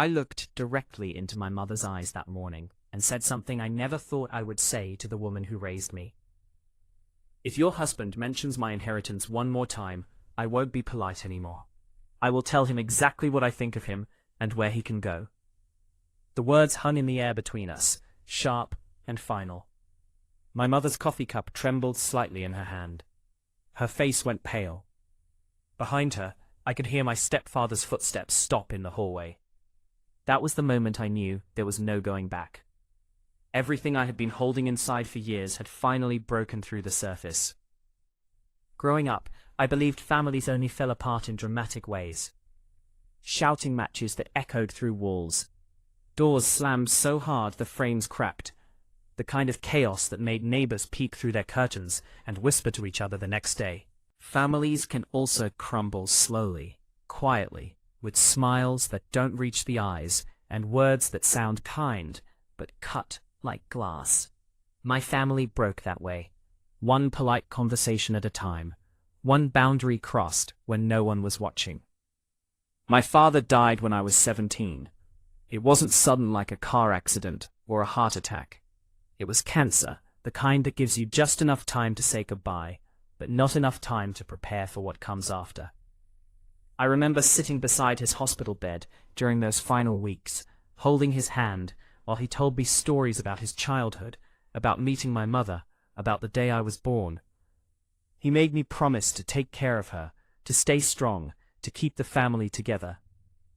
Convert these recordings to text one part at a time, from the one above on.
I looked directly into my mother's eyes that morning and said something I never thought I would say to the woman who raised me. "If your husband mentions my inheritance one more time, I won't be polite anymore. I will tell him exactly what I think of him and where he can go." The words hung in the air between us, sharp and final. My mother's coffee cup trembled slightly in her hand. Her face went pale. Behind her, I could hear my stepfather's footsteps stop in the hallway. That was the moment I knew there was no going back. Everything I had been holding inside for years had finally broken through the surface. Growing up, I believed families only fell apart in dramatic ways. Shouting matches that echoed through walls. Doors slammed so hard the frames cracked. The kind of chaos that made neighbors peek through their curtains and whisper to each other the next day. Families can also crumble slowly, quietly, with smiles that don't reach the eyes and words that sound kind but cut like glass. My family broke that way, one polite conversation at a time, one boundary crossed when no one was watching. My father died when I was 17. It wasn't sudden like a car accident or a heart attack. It was cancer, the kind that gives you just enough time to say goodbye, but not enough time to prepare for what comes after. I remember sitting beside his hospital bed during those final weeks, holding his hand while he told me stories about his childhood, about meeting my mother, about the day I was born. He made me promise to take care of her, to stay strong, to keep the family together.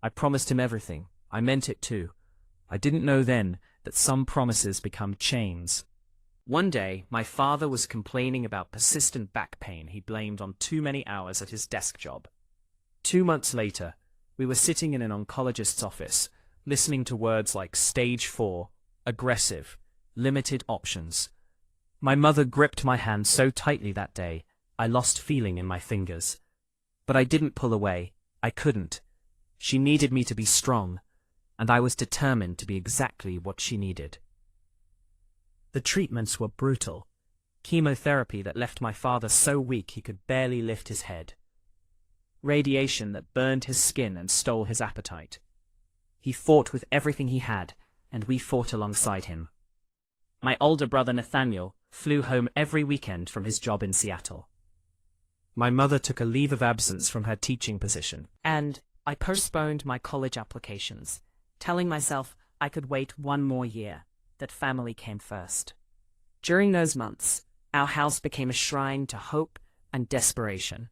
I promised him everything. I meant it too. I didn't know then that some promises become chains. One day, my father was complaining about persistent back pain he blamed on too many hours at his desk job. 2 months later, we were sitting in an oncologist's office, listening to words like stage 4, aggressive, limited options. My mother gripped my hand so tightly that day, I lost feeling in my fingers. But I didn't pull away. I couldn't. She needed me to be strong, and I was determined to be exactly what she needed. The treatments were brutal. Chemotherapy that left my father so weak he could barely lift his head. Radiation that burned his skin and stole his appetite. He fought with everything he had, and we fought alongside him. My older brother Nathaniel flew home every weekend from his job in Seattle. My mother took a leave of absence from her teaching position, and I postponed my college applications, telling myself I could wait one more year, that family came first. During those months, our house became a shrine to hope and desperation.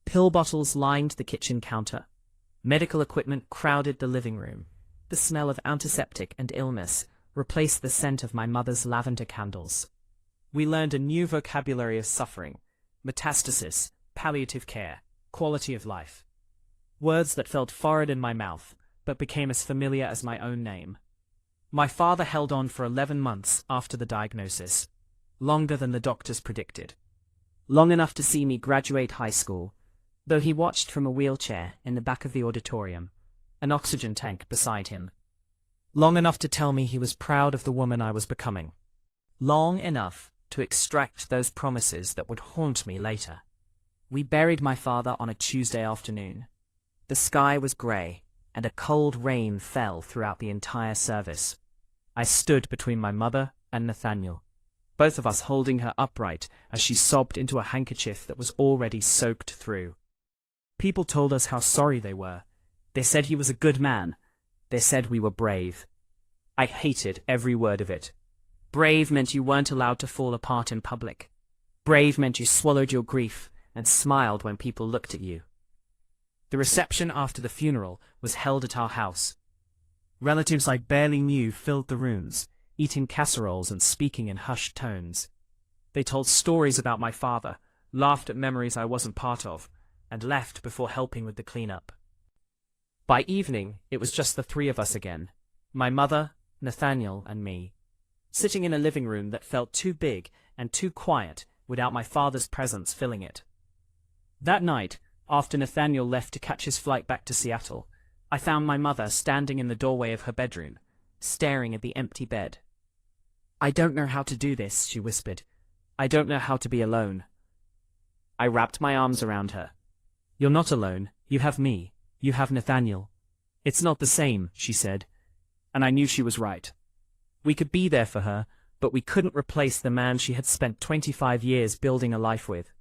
Pill bottles lined the kitchen counter. Medical equipment crowded the living room. The smell of antiseptic and illness replaced the scent of my mother's lavender candles. We learned a new vocabulary of suffering: metastasis, palliative care, quality of life. Words that felt foreign in my mouth, but became as familiar as my own name. My father held on for 11 months after the diagnosis, longer than the doctors predicted. Long enough to see me graduate high school, though he watched from a wheelchair in the back of the auditorium, an oxygen tank beside him. Long enough to tell me he was proud of the woman I was becoming. Long enough to extract those promises that would haunt me later. We buried my father on a Tuesday afternoon. The sky was grey, and a cold rain fell throughout the entire service. I stood between my mother and Nathaniel, both of us holding her upright as she sobbed into a handkerchief that was already soaked through. People told us how sorry they were. They said he was a good man. They said we were brave. I hated every word of it. Brave meant you weren't allowed to fall apart in public. Brave meant you swallowed your grief and smiled when people looked at you. The reception after the funeral was held at our house. Relatives I barely knew filled the rooms, eating casseroles and speaking in hushed tones. They told stories about my father, laughed at memories I wasn't part of, and left before helping with the cleanup. By evening, it was just the three of us again, my mother, Nathaniel, and me, sitting in a living room that felt too big and too quiet without my father's presence filling it. That night, after Nathaniel left to catch his flight back to Seattle, I found my mother standing in the doorway of her bedroom, staring at the empty bed. "I don't know how to do this," she whispered. "I don't know how to be alone." I wrapped my arms around her. "You're not alone. You have me. You have Nathaniel. It's not the same, she said, and I knew she was right. We could be there for her, but we couldn't replace the man she had spent 25 years building a life with.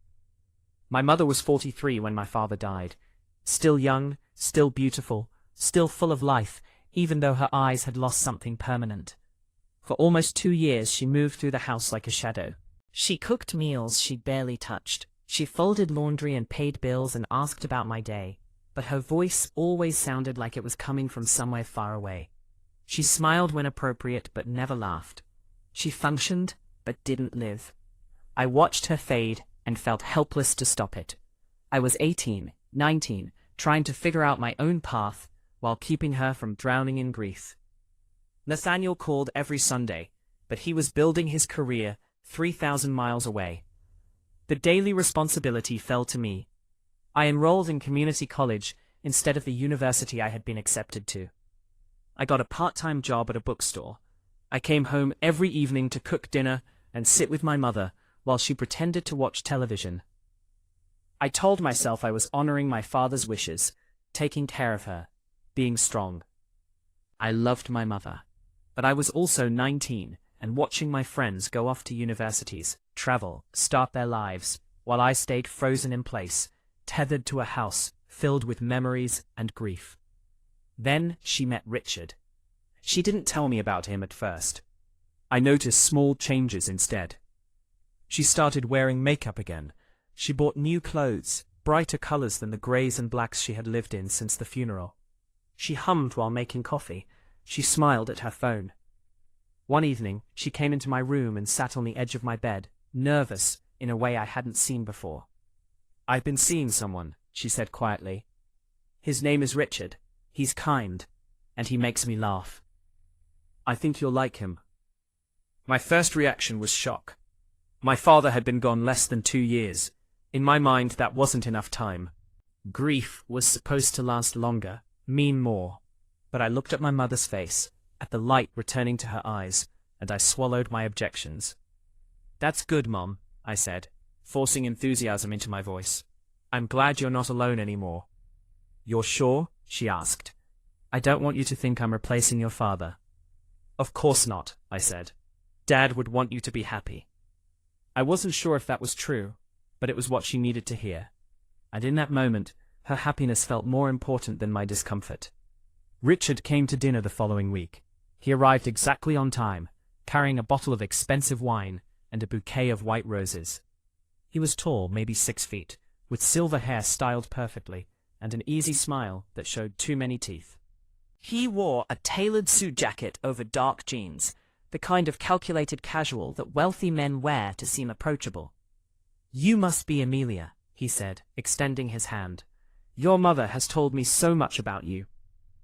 My mother was 43 when my father died. Still young, still beautiful, still full of life, even though her eyes had lost something permanent. For almost 2 years she moved through the house like a shadow. She cooked meals she'd barely touched. She folded laundry and paid bills and asked about my day, but her voice always sounded like it was coming from somewhere far away. She smiled when appropriate, but never laughed. She functioned, but didn't live. I watched her fade and felt helpless to stop it. I was 18, 19, trying to figure out my own path while keeping her from drowning in grief. Nathaniel called every Sunday, but he was building his career 3,000 miles away. The daily responsibility fell to me. I enrolled in community college instead of the university I had been accepted to. I got a part-time job at a bookstore. I came home every evening to cook dinner and sit with my mother while she pretended to watch television. I told myself I was honoring my father's wishes, taking care of her, being strong. I loved my mother, but I was also 19 and watching my friends go off to universities, travel, start their lives, while I stayed frozen in place, tethered to a house filled with memories and grief. Then she met Richard. She didn't tell me about him at first. I noticed small changes instead. She started wearing makeup again. She bought new clothes, brighter colors than the grays and blacks she had lived in since the funeral. She hummed while making coffee. She smiled at her phone. One evening, she came into my room and sat on the edge of my bed, nervous in a way I hadn't seen before. "I've been seeing someone," she said quietly. "His name is Richard. He's kind, and he makes me laugh. I think you'll like him." My first reaction was shock. My father had been gone less than 2 years. In my mind, that wasn't enough time. Grief was supposed to last longer, mean more. But I looked at my mother's face, at the light returning to her eyes, and I swallowed my objections. "That's good, Mom," I said, forcing enthusiasm into my voice. "I'm glad you're not alone anymore." "You're sure?" she asked. "I don't want you to think I'm replacing your father." "Of course not," I said. "Dad would want you to be happy." I wasn't sure if that was true, but it was what she needed to hear. And in that moment, her happiness felt more important than my discomfort. Richard came to dinner the following week. He arrived exactly on time, carrying a bottle of expensive wine and a bouquet of white roses. He was tall, maybe 6 feet, with silver hair styled perfectly, and an easy smile that showed too many teeth. He wore a tailored suit jacket over dark jeans, the kind of calculated casual that wealthy men wear to seem approachable. "You must be Amelia," he said, extending his hand. "Your mother has told me so much about you."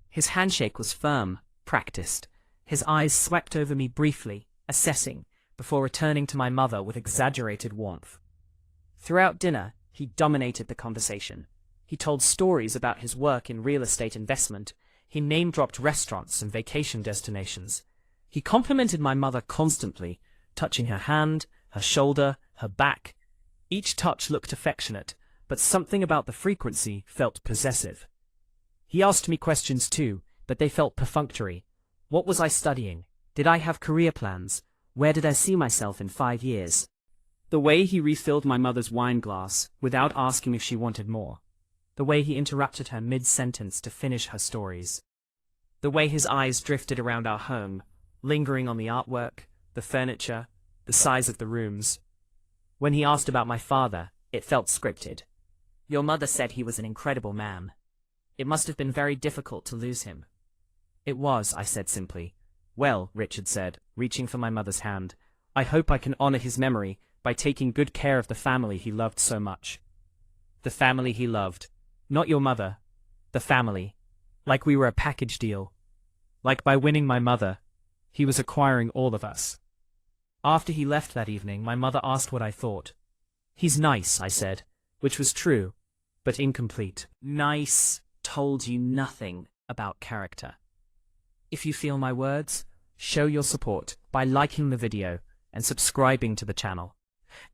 His handshake was firm, practiced. His eyes swept over me briefly, assessing, before returning to my mother with exaggerated warmth. Throughout dinner, he dominated the conversation. He told stories about his work in real estate investment. He name-dropped restaurants and vacation destinations. He complimented my mother constantly, touching her hand, her shoulder, her back. Each touch looked affectionate, but something about the frequency felt possessive. He asked me questions too, but they felt perfunctory. What was I studying? Did I have career plans? Where did I see myself in 5 years? The way he refilled my mother's wine glass without asking if she wanted more. The way he interrupted her mid-sentence to finish her stories. The way his eyes drifted around our home, lingering on the artwork, the furniture, the size of the rooms. When he asked about my father, it felt scripted. "Your mother said he was an incredible man. It must have been very difficult to lose him." "It was," I said simply. "Well," Richard said, reaching for my mother's hand, "I hope I can honor his memory by taking good care of the family he loved so much." The family he loved. Not your mother. The family. Like we were a package deal. Like by winning my mother, he was acquiring all of us. After he left that evening, my mother asked what I thought. "He's nice," I said, which was true, but incomplete. Nice told you nothing about character. If you feel my words, show your support by liking the video and subscribing to the channel.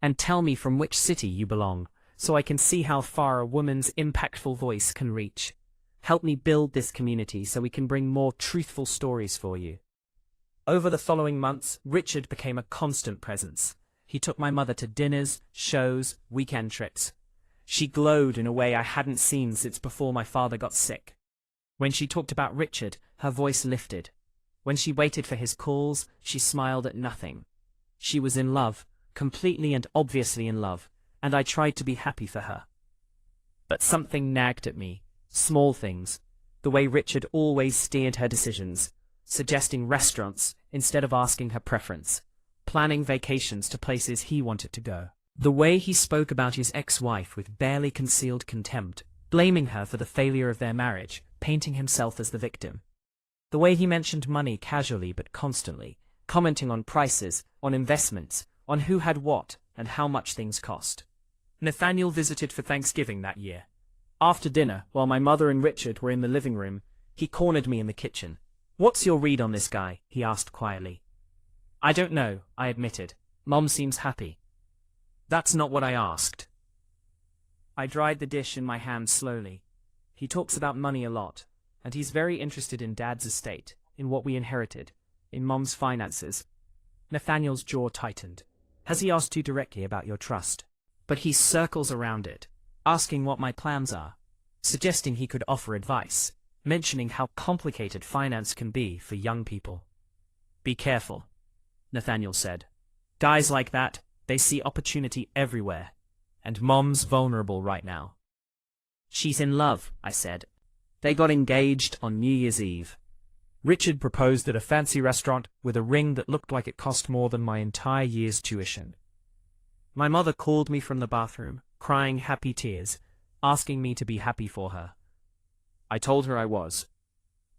And tell me from which city you belong, so I can see how far a woman's impactful voice can reach. Help me build this community so we can bring more truthful stories for you. Over the following months, Richard became a constant presence. He took my mother to dinners, shows, weekend trips. She glowed in a way I hadn't seen since before my father got sick. When she talked about Richard, her voice lifted. When she waited for his calls, she smiled at nothing. She was in love, completely and obviously in love, and I tried to be happy for her. But something nagged at me, small things, the way Richard always steered her decisions, suggesting restaurants instead of asking her preference, planning vacations to places he wanted to go. The way he spoke about his ex-wife with barely concealed contempt, blaming her for the failure of their marriage, painting himself as the victim. The way he mentioned money casually but constantly, commenting on prices, on investments, on who had what, and how much things cost. Nathaniel visited for Thanksgiving that year. After dinner, while my mother and Richard were in the living room, he cornered me in the kitchen. "What's your read on this guy?" he asked quietly. "I don't know," I admitted. "Mom seems happy." "That's not what I asked." I dried the dish in my hand slowly. "He talks about money a lot, and he's very interested in Dad's estate, in what we inherited, in Mom's finances." Nathaniel's jaw tightened. "Has he asked you directly about your trust?" But he circles around it, asking what my plans are, suggesting he could offer advice, mentioning how complicated finance can be for young people. "Be careful," Nathaniel said. "Guys like that, they see opportunity everywhere, and Mom's vulnerable right now." "She's in love," I said. They got engaged on New Year's Eve. Richard proposed at a fancy restaurant with a ring that looked like it cost more than my entire year's tuition. My mother called me from the bathroom, crying happy tears, asking me to be happy for her. I told her I was.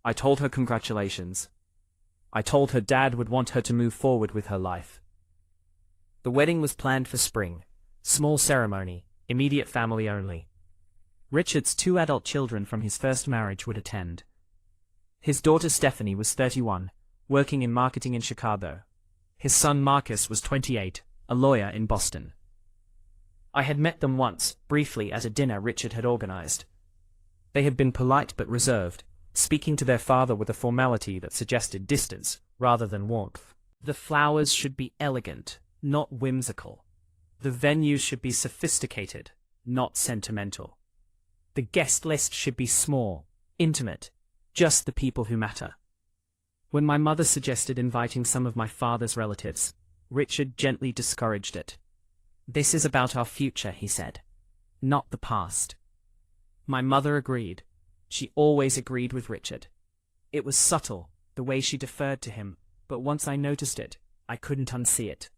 I told her congratulations. I told her Dad would want her to move forward with her life. The wedding was planned for spring. Small ceremony, immediate family only. Richard's 2 adult children from his first marriage would attend. His daughter Stephanie was 31, working in marketing in Chicago. His son Marcus was 28, a lawyer in Boston. I had met them once, briefly at a dinner Richard had organized. They had been polite but reserved, speaking to their father with a formality that suggested distance rather than warmth. The flowers should be elegant, not whimsical. The venue should be sophisticated, not sentimental. The guest list should be small, intimate, just the people who matter. When my mother suggested inviting some of my father's relatives, Richard gently discouraged it. "This is about our future," he said, "not the past." My mother agreed. She always agreed with Richard. It was subtle, the way she deferred to him, but once I noticed it, I couldn't unsee it.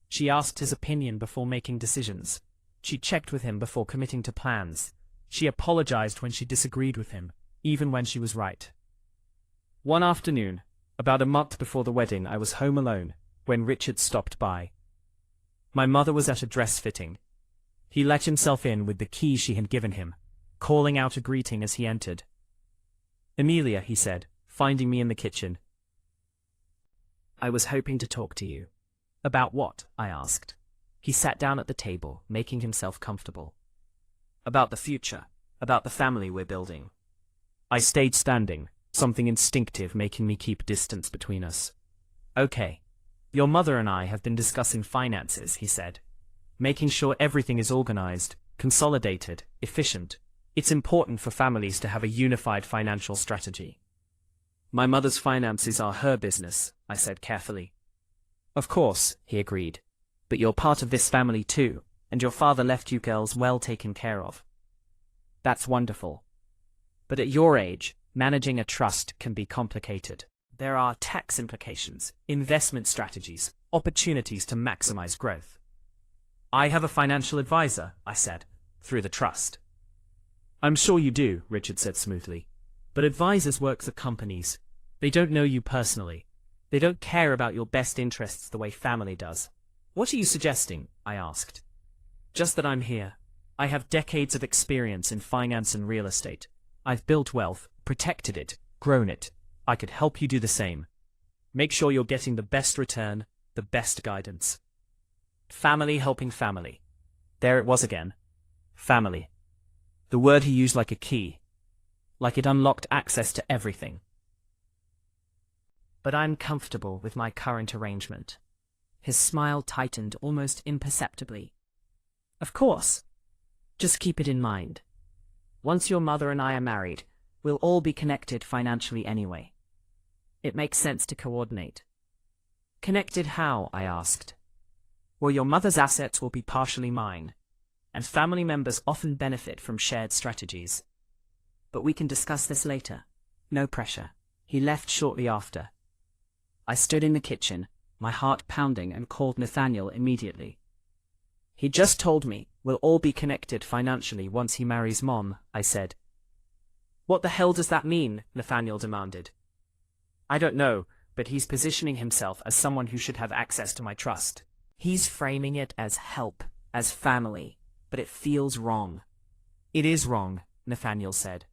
She asked his opinion before making decisions. She checked with him before committing to plans. She apologized when she disagreed with him, even when she was right. One afternoon, about a month before the wedding, I was home alone, when Richard stopped by. My mother was at a dress fitting. He let himself in with the key she had given him, calling out a greeting as he entered. "Amelia," he said, finding me in the kitchen. "I was hoping to talk to you." "About what?" I asked. He sat down at the table, making himself comfortable. "About the future, about the family we're building." I stayed standing, something instinctive making me keep distance between us. "Okay. Your mother and I have been discussing finances," he said. "Making sure everything is organized, consolidated, efficient. It's important for families to have a unified financial strategy." "My mother's finances are her business," I said carefully. "Of course," he agreed. "But you're part of this family too, and your father left you girls well taken care of." "That's wonderful. But at your age, managing a trust can be complicated. There are tax implications, investment strategies, opportunities to maximize growth." "I have a financial advisor," I said, "through the trust." "I'm sure you do," Richard said smoothly. "But advisors work for companies. They don't know you personally. They don't care about your best interests the way family does." "What are you suggesting?" I asked. "Just that I'm here. I have decades of experience in finance and real estate. I've built wealth, protected it, grown it. I could help you do the same. Make sure you're getting the best return, the best guidance." Family helping family. There it was again. Family. The word he used like a key. like it unlocked access to everything. But I'm comfortable with my current arrangement. His smile tightened almost imperceptibly. Of course. Just keep it in mind. Once your mother and I are married, we'll all be connected financially anyway. It makes sense to coordinate. Connected how? I asked. Well, your mother's assets will be partially mine, and family members often benefit from shared strategies. But we can discuss this later. No pressure. He left shortly after. I stood in the kitchen, my heart pounding, and called Nathaniel immediately. He just told me we'll all be connected financially once he marries Mom, I said. What the hell does that mean? Nathaniel demanded. I don't know, but he's positioning himself as someone who should have access to my trust. He's framing it as help, as family, but it feels wrong. It is wrong, Nathaniel said.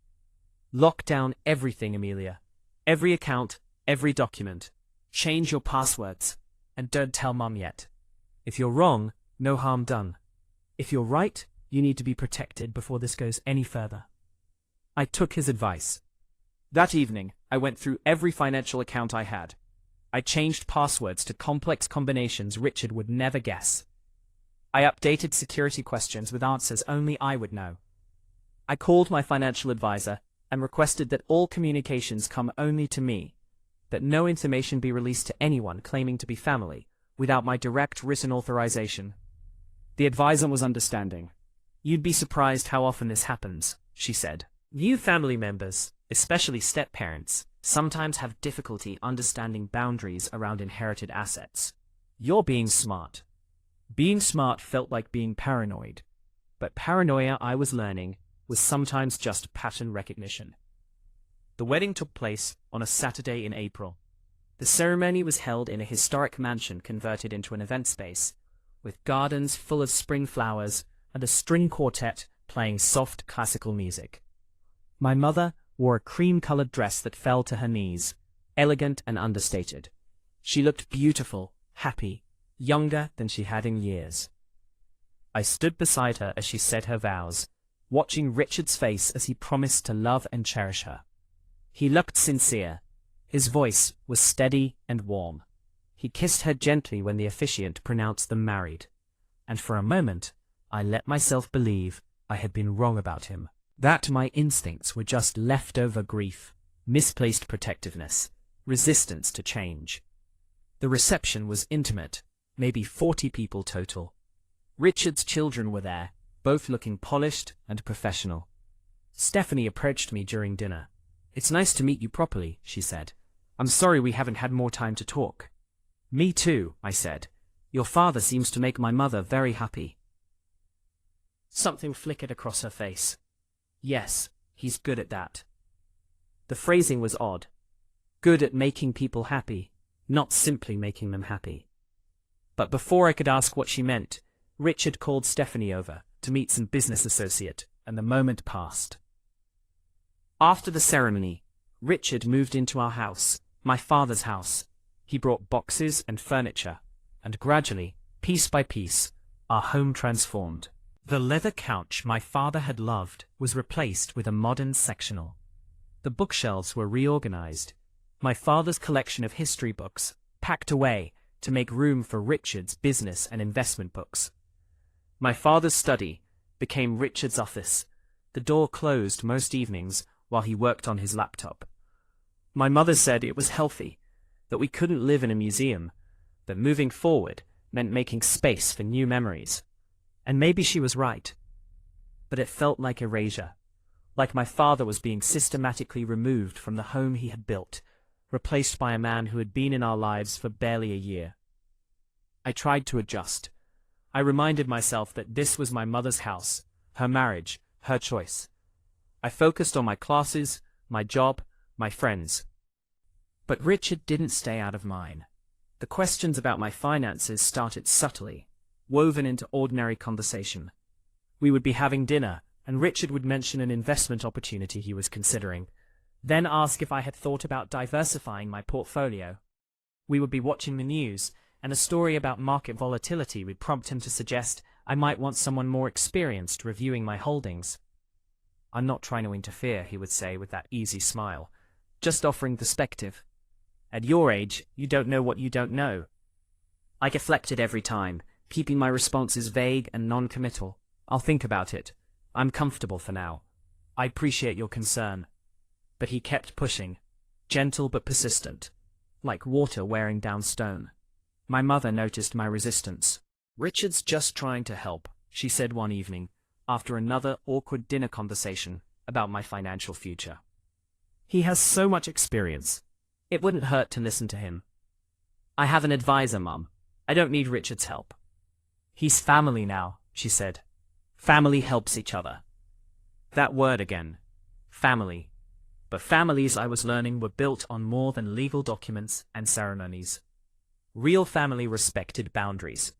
Lock down everything, Amelia. Every account, every document. Change your passwords, and don't tell Mum yet. If you're wrong, no harm done. If you're right, you need to be protected before this goes any further. I took his advice. That evening, I went through every financial account I had. I changed passwords to complex combinations Richard would never guess. I updated security questions with answers only I would know. I called my financial advisor and requested that all communications come only to me, that no information be released to anyone claiming to be family without my direct written authorization. The advisor was understanding. You'd be surprised how often this happens, she said. New family members, especially step-parents, sometimes have difficulty understanding boundaries around inherited assets. You're being smart. Being smart felt like being paranoid, but paranoia, I was learning, was sometimes just pattern recognition. The wedding took place on a Saturday in April. The ceremony was held in a historic mansion converted into an event space, with gardens full of spring flowers and a string quartet playing soft classical music. My mother wore a cream-colored dress that fell to her knees, elegant and understated. She looked beautiful, happy, younger than she had in years. I stood beside her as she said her vows, watching Richard's face as he promised to love and cherish her. He looked sincere. His voice was steady and warm. He kissed her gently when the officiant pronounced them married, and for a moment I let myself believe I had been wrong about him, that my instincts were just leftover grief, misplaced protectiveness, resistance to change. The reception was intimate, maybe 40 people total. Richard's children were there, both looking polished and professional. Stephanie approached me during dinner. It's nice to meet you properly, she said. I'm sorry we haven't had more time to talk. Me too, I said. Your father seems to make my mother very happy. Something flickered across her face. Yes, he's good at that. The phrasing was odd. Good at making people happy, not simply making them happy. But before I could ask what she meant, Richard called Stephanie over to meet some business associate, and the moment passed. After the ceremony, Richard moved into our house, my father's house. He brought boxes and furniture, and gradually, piece by piece, our home transformed. The leather couch my father had loved was replaced with a modern sectional. The bookshelves were reorganized, my father's collection of history books packed away to make room for Richard's business and investment books. My father's study became Richard's office, the door closed most evenings while he worked on his laptop. My mother said it was healthy, that we couldn't live in a museum, that moving forward meant making space for new memories. And maybe she was right. But it felt like erasure, like my father was being systematically removed from the home he had built, replaced by a man who had been in our lives for barely a year. I tried to adjust. I reminded myself that this was my mother's house, her marriage, her choice. I focused on my classes, my job, my friends. But Richard didn't stay out of mine. The questions about my finances started subtly, woven into ordinary conversation. We would be having dinner, and Richard would mention an investment opportunity he was considering, then ask if I had thought about diversifying my portfolio. We would be watching the news, and a story about market volatility would prompt him to suggest I might want someone more experienced reviewing my holdings. I'm not trying to interfere, he would say with that easy smile. Just offering perspective. At your age, you don't know what you don't know. I deflected every time, keeping my responses vague and non-committal. I'll think about it. I'm comfortable for now. I appreciate your concern. But he kept pushing, gentle but persistent, like water wearing down stone. My mother noticed my resistance. Richard's just trying to help, she said one evening, after another awkward dinner conversation about my financial future. He has so much experience. It wouldn't hurt to listen to him. I have an advisor, Mum. I don't need Richard's help. He's family now, she said. Family helps each other. That word again. Family. But families, I was learning, were built on more than legal documents and ceremonies. Real family respected boundaries.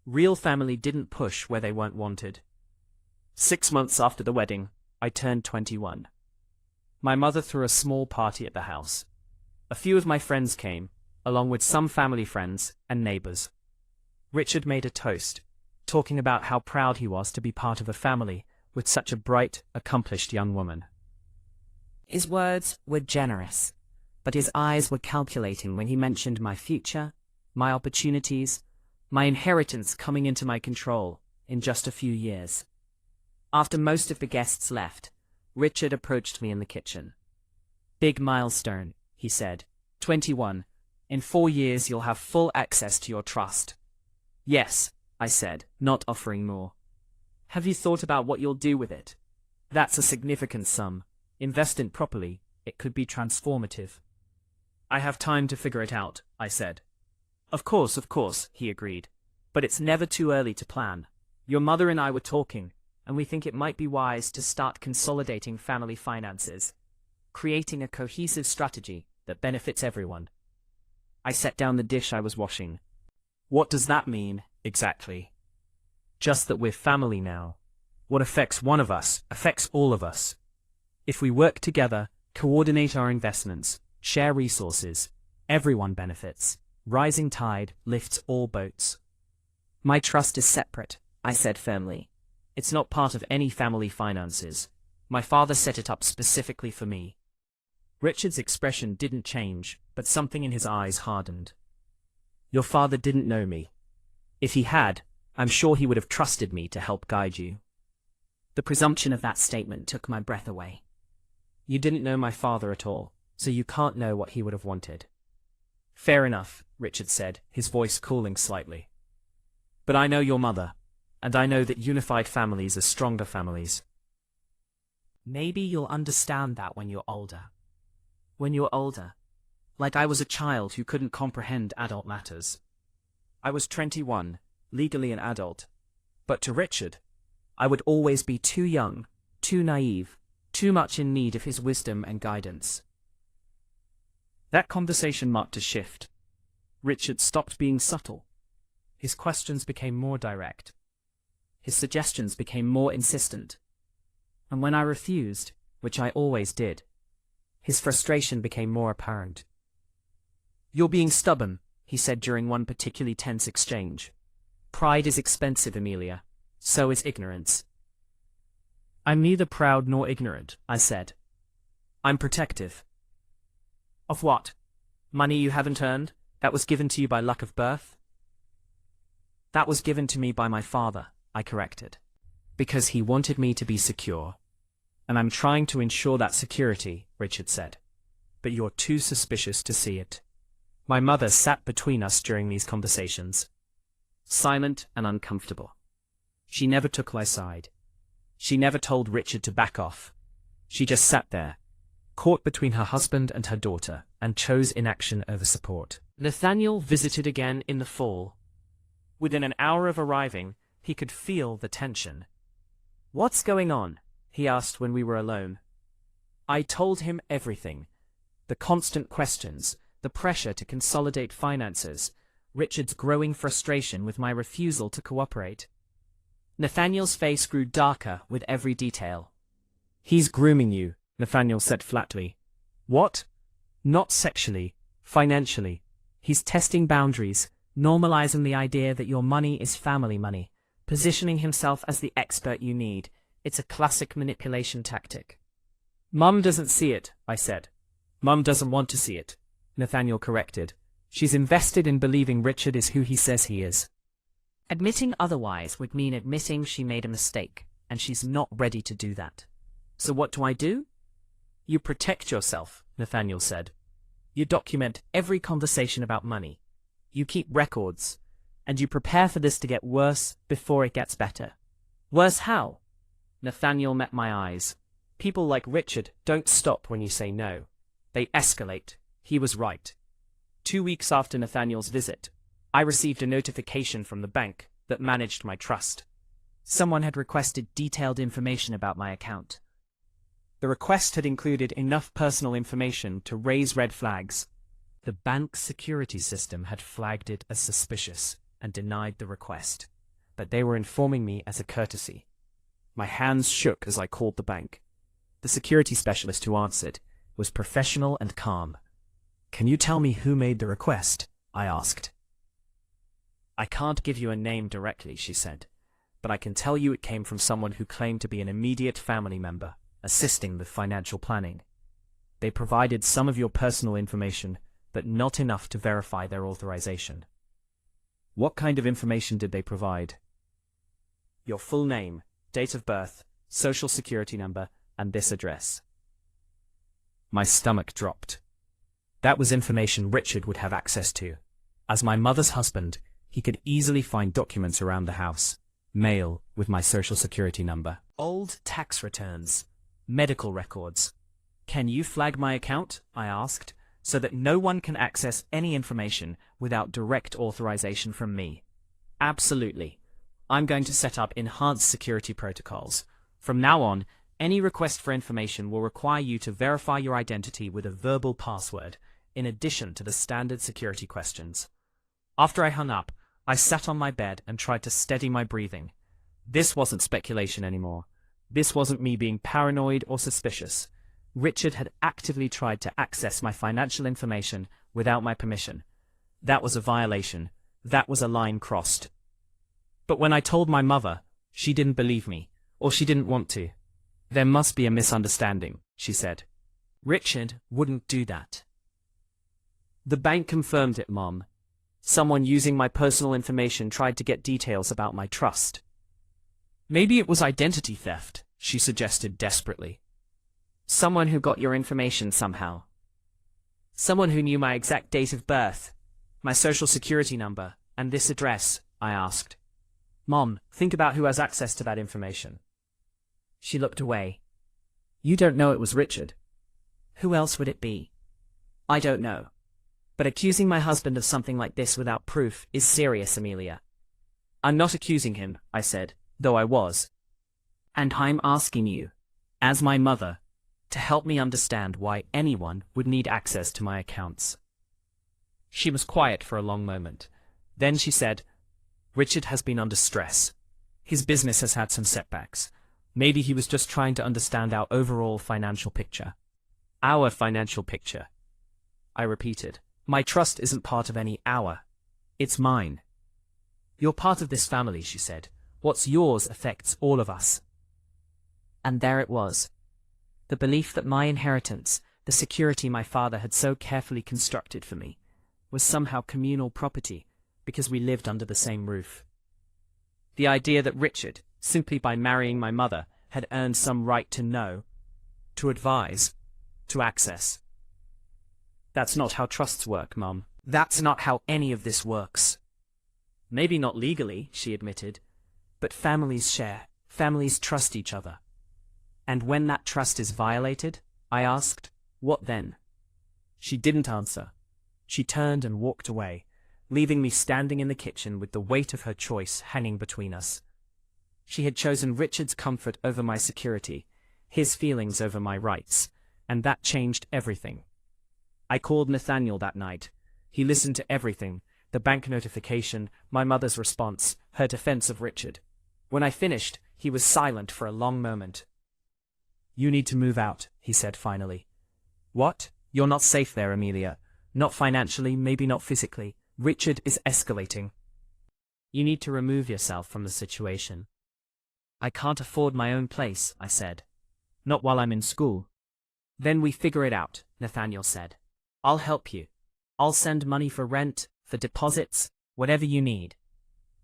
Real family didn't push where they weren't wanted. 6 months after the wedding, I turned 21. My mother threw a small party at the house. A few of my friends came, along with some family friends and neighbors. Richard made a toast, talking about how proud he was to be part of a family with such a bright, accomplished young woman. His words were generous, but his eyes were calculating when he mentioned my future, my opportunities, my inheritance coming into my control in just a few years. After most of the guests left, Richard approached me in the kitchen. Big milestone, he said. 21. In 4 years you'll have full access to your trust. Yes, I said, not offering more. Have you thought about what you'll do with it? That's a significant sum. Invest it properly. It could be transformative. I have time to figure it out, I said. Of course, he agreed. But it's never too early to plan. Your mother and I were talking, and we think it might be wise to start consolidating family finances, creating a cohesive strategy that benefits everyone. I set down the dish I was washing. What does that mean, exactly? Just that we're family now. What affects one of us affects all of us. If we work together, coordinate our investments, share resources, everyone benefits. Rising tide lifts all boats. My trust is separate, I said firmly. It's not part of any family finances. My father set it up specifically for me. Richard's expression didn't change, but something in his eyes hardened. Your father didn't know me. If he had, I'm sure he would have trusted me to help guide you. The presumption of that statement took my breath away. You didn't know my father at all, so you can't know what he would have wanted. Fair enough, Richard said, his voice cooling slightly. But I know your mother, and I know that unified families are stronger families. Maybe you'll understand that when you're older. When you're older. Like I was a child who couldn't comprehend adult matters. I was 21, legally an adult. But to Richard, I would always be too young, too naive, too much in need of his wisdom and guidance. That conversation marked a shift. Richard stopped being subtle. His questions became more direct. His suggestions became more insistent. And when I refused, which I always did, his frustration became more apparent. You're being stubborn, he said during one particularly tense exchange. Pride is expensive, Amelia. So is ignorance. I'm neither proud nor ignorant, I said. I'm protective. Of what? Money you haven't earned? That was given to you by luck of birth? That was given to me by my father, I corrected. Because he wanted me to be secure. And I'm trying to ensure that security, Richard said. But you're too suspicious to see it. My mother sat between us during these conversations. Silent and uncomfortable. She never took my side. She never told Richard to back off. She just sat there, caught between her husband and her daughter, and chose inaction over support. Nathaniel visited again in the fall. Within an hour of arriving, he could feel the tension. What's going on? He asked when we were alone. I told him everything. The constant questions, the pressure to consolidate finances, Richard's growing frustration with my refusal to cooperate. Nathaniel's face grew darker with every detail. He's grooming you, Nathaniel said flatly. What? Not sexually, financially. He's testing boundaries, normalizing the idea that your money is family money, positioning himself as the expert you need, It's a classic manipulation tactic. Mum doesn't see it, I said. Mum doesn't want to see it, Nathaniel corrected. She's invested in believing Richard is who he says he is. Admitting otherwise would mean admitting she made a mistake, and she's not ready to do that. So what do? You protect yourself, Nathaniel said. You document every conversation about money. You keep records, and you prepare for this to get worse before it gets better. Worse how? Nathaniel met my eyes. People like Richard don't stop when you say no. They escalate. He was right. 2 weeks after Nathaniel's visit, I received a notification from the bank that managed my trust. Someone had requested detailed information about my account. The request had included enough personal information to raise red flags. The bank's security system had flagged it as suspicious and denied the request, but they were informing me as a courtesy. My hands shook as I called the bank. The security specialist who answered was professional and calm. "Can you tell me who made the request?" I asked. "I can't give you a name directly," she said, "but I can tell you it came from someone who claimed to be an immediate family member, assisting with financial planning. They provided some of your personal information, but not enough to verify their authorization." "What kind of information did they provide?" "Your full name, date of birth, social security number, and this address." My stomach dropped. That was information Richard would have access to. As my mother's husband, he could easily find documents around the house, mail with my social security number, old tax returns, medical records. "Can you flag my account?" I asked, "so that no one can access any information without direct authorization from me?" "Absolutely. I'm going to set up enhanced security protocols. From now on, any request for information will require you to verify your identity with a verbal password, in addition to the standard security questions." After I hung up, I sat on my bed and tried to steady my breathing. This wasn't speculation anymore. This wasn't me being paranoid or suspicious. Richard had actively tried to access my financial information without my permission. That was a violation. That was a line crossed. But when I told my mother, she didn't believe me, or she didn't want to. "There must be a misunderstanding," she said. "Richard wouldn't do that." "The bank confirmed it, Mom. Someone using my personal information tried to get details about my trust." "Maybe it was identity theft," she suggested desperately. "Someone who got your information somehow. Someone who knew my exact date of birth, my social security number, and this address," I asked. "Mom, think about who has access to that information." She looked away. "You don't know it was Richard." "Who else would it be?" "I don't know. But accusing my husband of something like this without proof is serious, Amelia." "I'm not accusing him," I said, though I was. "And I'm asking you, as my mother, to help me understand why anyone would need access to my accounts." She was quiet for a long moment. Then she said, "Richard has been under stress. His business has had some setbacks. Maybe he was just trying to understand our overall financial picture." "Our financial picture," I repeated. "My trust isn't part of any our. It's mine." "You're part of this family," she said. "What's yours affects all of us." And there it was. The belief that my inheritance, the security my father had so carefully constructed for me, was somehow communal property because we lived under the same roof. The idea that Richard, simply by marrying my mother, had earned some right to know, to advise, to access. "That's not how trusts work, Mum. That's not how any of this works." "Maybe not legally," she admitted, "but families share, families trust each other." "And when that trust is violated," I asked, "what then?" She didn't answer. She turned and walked away, leaving me standing in the kitchen with the weight of her choice hanging between us. She had chosen Richard's comfort over my security, his feelings over my rights, and that changed everything. I called Nathaniel that night. He listened to everything, the bank notification, my mother's response, her defense of Richard. When I finished, he was silent for a long moment. "You need to move out," he said finally. "What? You're not safe there, Amelia. Not financially, maybe not physically. Richard is escalating. You need to remove yourself from the situation." I can't afford my own place, I said. Not while I'm in school. Then we figure it out, Nathaniel said. I'll help you. I'll send money for rent, for deposits, whatever you need.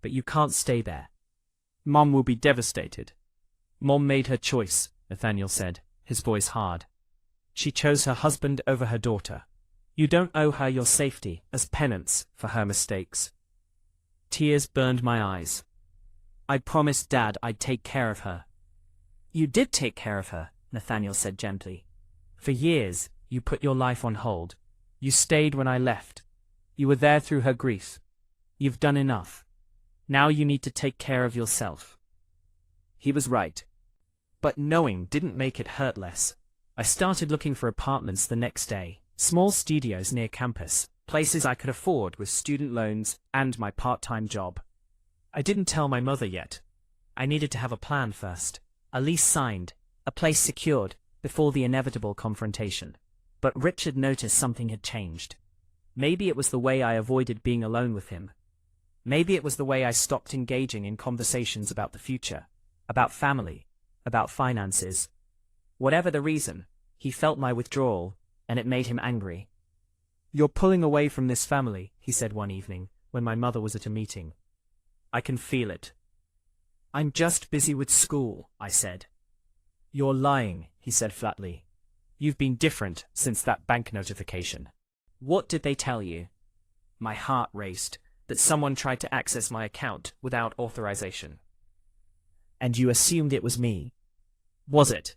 But you can't stay there. Mom will be devastated. Mom made her choice, Nathaniel said, his voice hard. She chose her husband over her daughter. You don't owe her your safety as penance for her mistakes. Tears burned my eyes. I promised Dad I'd take care of her. You did take care of her, Nathaniel said gently. For years, you put your life on hold. You stayed when I left. You were there through her grief. You've done enough. Now you need to take care of yourself. He was right. But knowing didn't make it hurt less. I started looking for apartments the next day, small studios near campus, places I could afford with student loans and my part-time job. I didn't tell my mother yet. I needed to have a plan first. A lease signed, a place secured, before the inevitable confrontation. But Richard noticed something had changed. Maybe it was the way I avoided being alone with him. Maybe it was the way I stopped engaging in conversations about the future, about family, about finances. Whatever the reason, he felt my withdrawal, and it made him angry. You're pulling away from this family, he said one evening, when my mother was at a meeting. I can feel it. I'm just busy with school, I said. You're lying, he said flatly. You've been different since that bank notification. What did they tell you? My heart raced, that someone tried to access my account without authorization. And you assumed it was me? Was it?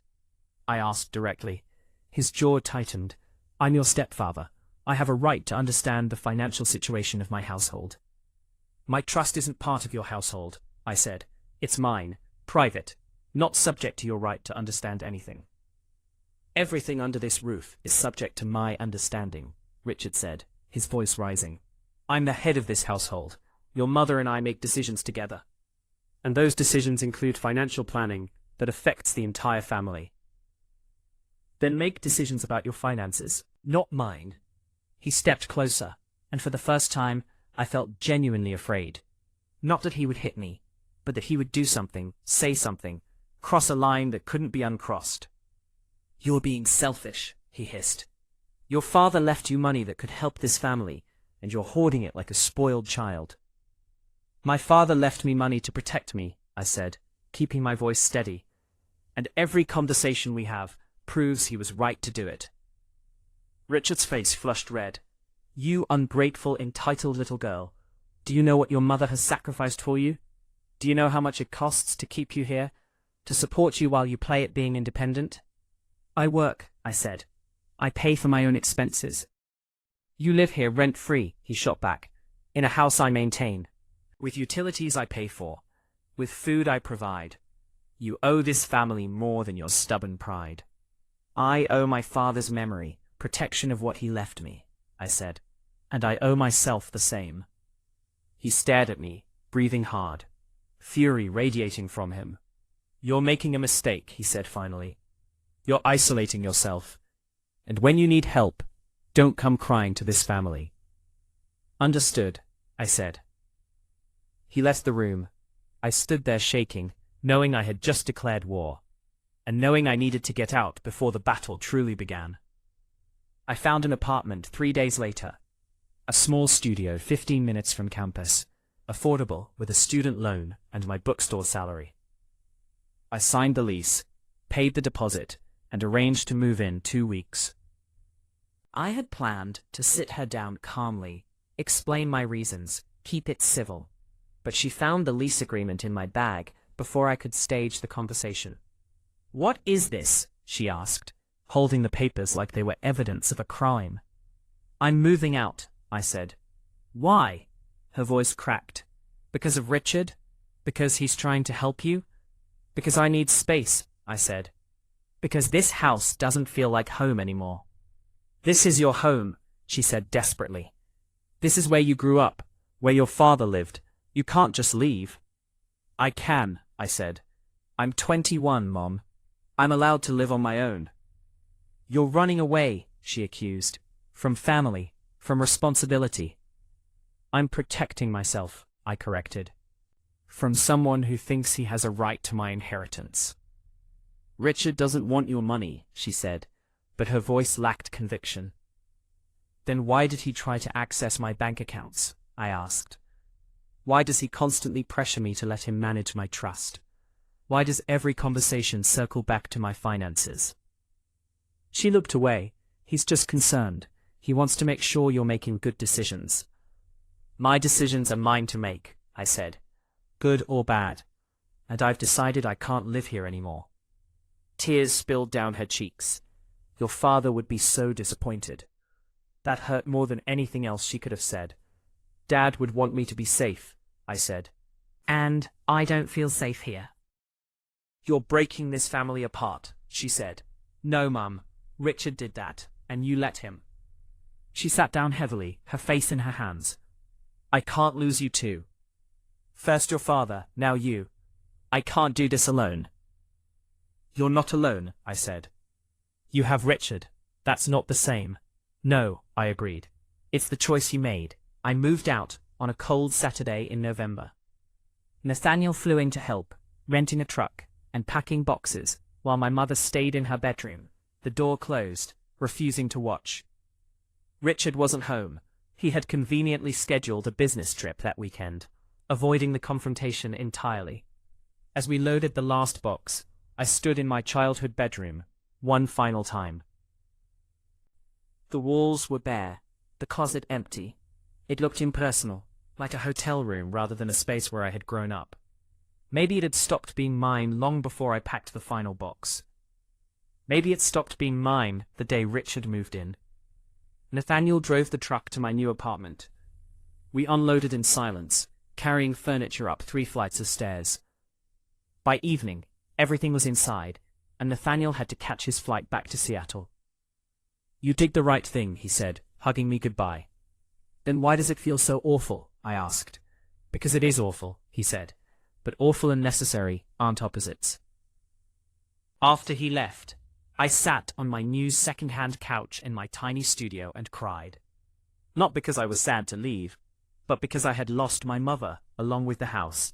I asked directly. His jaw tightened. I'm your stepfather. I have a right to understand the financial situation of my household. My trust isn't part of your household, I said. It's mine, private, not subject to your right to understand anything. Everything under this roof is subject to my understanding, Richard said, his voice rising. I'm the head of this household. Your mother and I make decisions together. And those decisions include financial planning that affects the entire family. Then make decisions about your finances, not mine. He stepped closer, and for the first time, I felt genuinely afraid. Not that he would hit me, but that he would do something, say something, cross a line that couldn't be uncrossed. You're being selfish, he hissed. Your father left you money that could help this family, and you're hoarding it like a spoiled child. My father left me money to protect me, I said, keeping my voice steady. And every conversation we have proves he was right to do it. Richard's face flushed red. You ungrateful, entitled little girl. Do you know what your mother has sacrificed for you? Do you know how much it costs to keep you here? To support you while you play at being independent? I work, I said. I pay for my own expenses. You live here rent-free, he shot back, in a house I maintain, with utilities I pay for, with food I provide. You owe this family more than your stubborn pride. I owe my father's memory, protection of what he left me, I said, and I owe myself the same. He stared at me, breathing hard, fury radiating from him. You're making a mistake, he said finally. You're isolating yourself, and when you need help, don't come crying to this family. Understood, I said. He left the room. I stood there shaking, knowing I had just declared war, and knowing I needed to get out before the battle truly began. I found an apartment 3 days later, a small studio 15 minutes from campus, affordable with a student loan and my bookstore salary. I signed the lease, paid the deposit, and arranged to move in 2 weeks. I had planned to sit her down calmly, explain my reasons, keep it civil, but she found the lease agreement in my bag before I could stage the conversation. What is this? She asked, holding the papers like they were evidence of a crime. I'm moving out, I said. Why? Her voice cracked. Because of Richard? Because he's trying to help you? Because I need space, I said. Because this house doesn't feel like home anymore. This is your home, she said desperately. This is where you grew up, where your father lived. You can't just leave. I can, I said. I'm 21, Mom. I'm allowed to live on my own. You're running away, she accused. From family, from responsibility. I'm protecting myself, I corrected. From someone who thinks he has a right to my inheritance. Richard doesn't want your money, she said, but her voice lacked conviction. Then why did he try to access my bank accounts? I asked. Why does he constantly pressure me to let him manage my trust? Why does every conversation circle back to my finances? She looked away. He's just concerned. He wants to make sure you're making good decisions. My decisions are mine to make, I said. Good or bad. And I've decided I can't live here anymore. Tears spilled down her cheeks. Your father would be so disappointed. That hurt more than anything else she could have said. Dad would want me to be safe, I said. And I don't feel safe here. You're breaking this family apart, she said. No, Mum. Richard did that, and you let him. She sat down heavily, her face in her hands. I can't lose you too. First your father, now you. I can't do this alone. You're not alone, I said. You have Richard. That's not the same. No, I agreed. It's the choice you made. I moved out on a cold Saturday in November. Nathaniel flew in to help, renting a truck and packing boxes, while my mother stayed in her bedroom, the door closed, refusing to watch. Richard wasn't home. He had conveniently scheduled a business trip that weekend, avoiding the confrontation entirely. As we loaded the last box, I stood in my childhood bedroom, one final time. The walls were bare, the closet empty. It looked impersonal, like a hotel room rather than a space where I had grown up. Maybe it had stopped being mine long before I packed the final box. Maybe it stopped being mine the day Richard moved in. Nathaniel drove the truck to my new apartment. We unloaded in silence, carrying furniture up 3 flights of stairs. By evening, everything was inside, and Nathaniel had to catch his flight back to Seattle. You did the right thing, he said, hugging me goodbye. Then why does it feel so awful? I asked. Because it is awful, he said, but awful and necessary aren't opposites. After he left, I sat on my new second-hand couch in my tiny studio and cried. Not because I was sad to leave, but because I had lost my mother along with the house.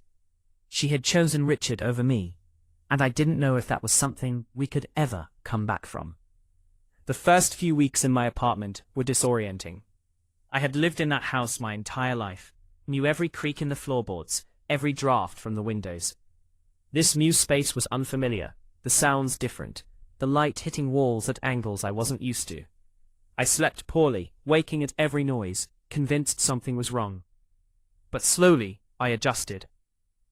She had chosen Richard over me, and I didn't know if that was something we could ever come back from. The first few weeks in my apartment were disorienting. I had lived in that house my entire life, knew every creak in the floorboards, every draft from the windows. This new space was unfamiliar, the sounds different, the light hitting walls at angles I wasn't used to. I slept poorly, waking at every noise, convinced something was wrong. But slowly, I adjusted.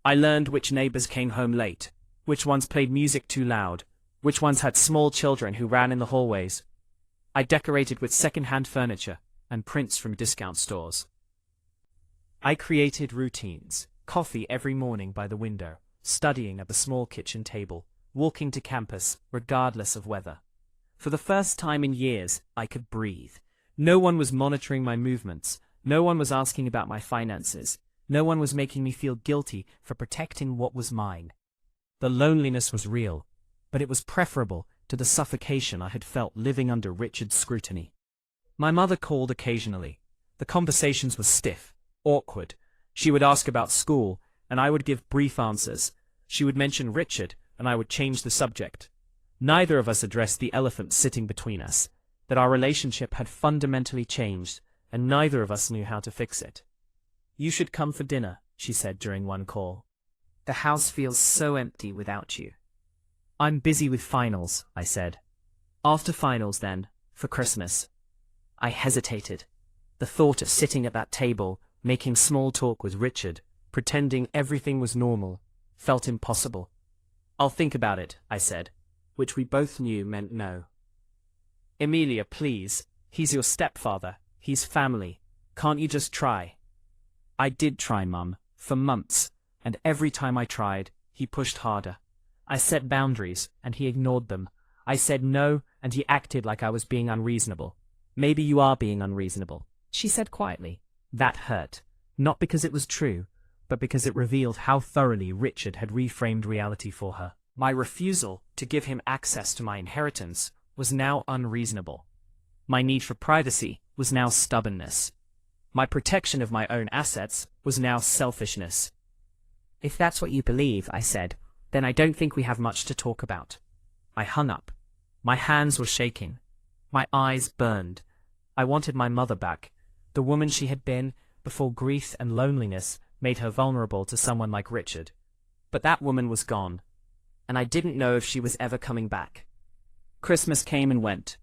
I learned which neighbors came home late, which ones played music too loud, which ones had small children who ran in the hallways. I decorated with second-hand furniture and prints from discount stores. I created routines, coffee every morning by the window, studying at the small kitchen table, walking to campus regardless of weather. For the first time in years, I could breathe. No one was monitoring my movements. No one was asking about my finances. No one was making me feel guilty for protecting what was mine. The loneliness was real, but it was preferable to the suffocation I had felt living under Richard's scrutiny. My mother called occasionally. The conversations were stiff, awkward. She would ask about school, and I would give brief answers. She would mention Richard, and I would change the subject. Neither of us addressed the elephant sitting between us, that our relationship had fundamentally changed, and neither of us knew how to fix it. You should come for dinner, she said during one call. The house feels so empty without you. I'm busy with finals, I said. After finals, then, for Christmas. I hesitated. The thought of sitting at that table, making small talk with Richard, pretending everything was normal, felt impossible. I'll think about it, I said, which we both knew meant no. Emilia, please. He's your stepfather. He's family. Can't you just try? I did try, Mum, for months, and every time I tried, he pushed harder. I set boundaries, and he ignored them. I said no, and he acted like I was being unreasonable. Maybe you are being unreasonable, she said quietly. That hurt, not because it was true, but because it revealed how thoroughly Richard had reframed reality for her. My refusal to give him access to my inheritance was now unreasonable. My need for privacy was now stubbornness. My protection of my own assets was now selfishness. If that's what you believe, I said, then I don't think we have much to talk about. I hung up. My hands were shaking. My eyes burned. I wanted my mother back, the woman she had been before grief and loneliness made her vulnerable to someone like Richard. But that woman was gone, and I didn't know if she was ever coming back. Christmas came and went.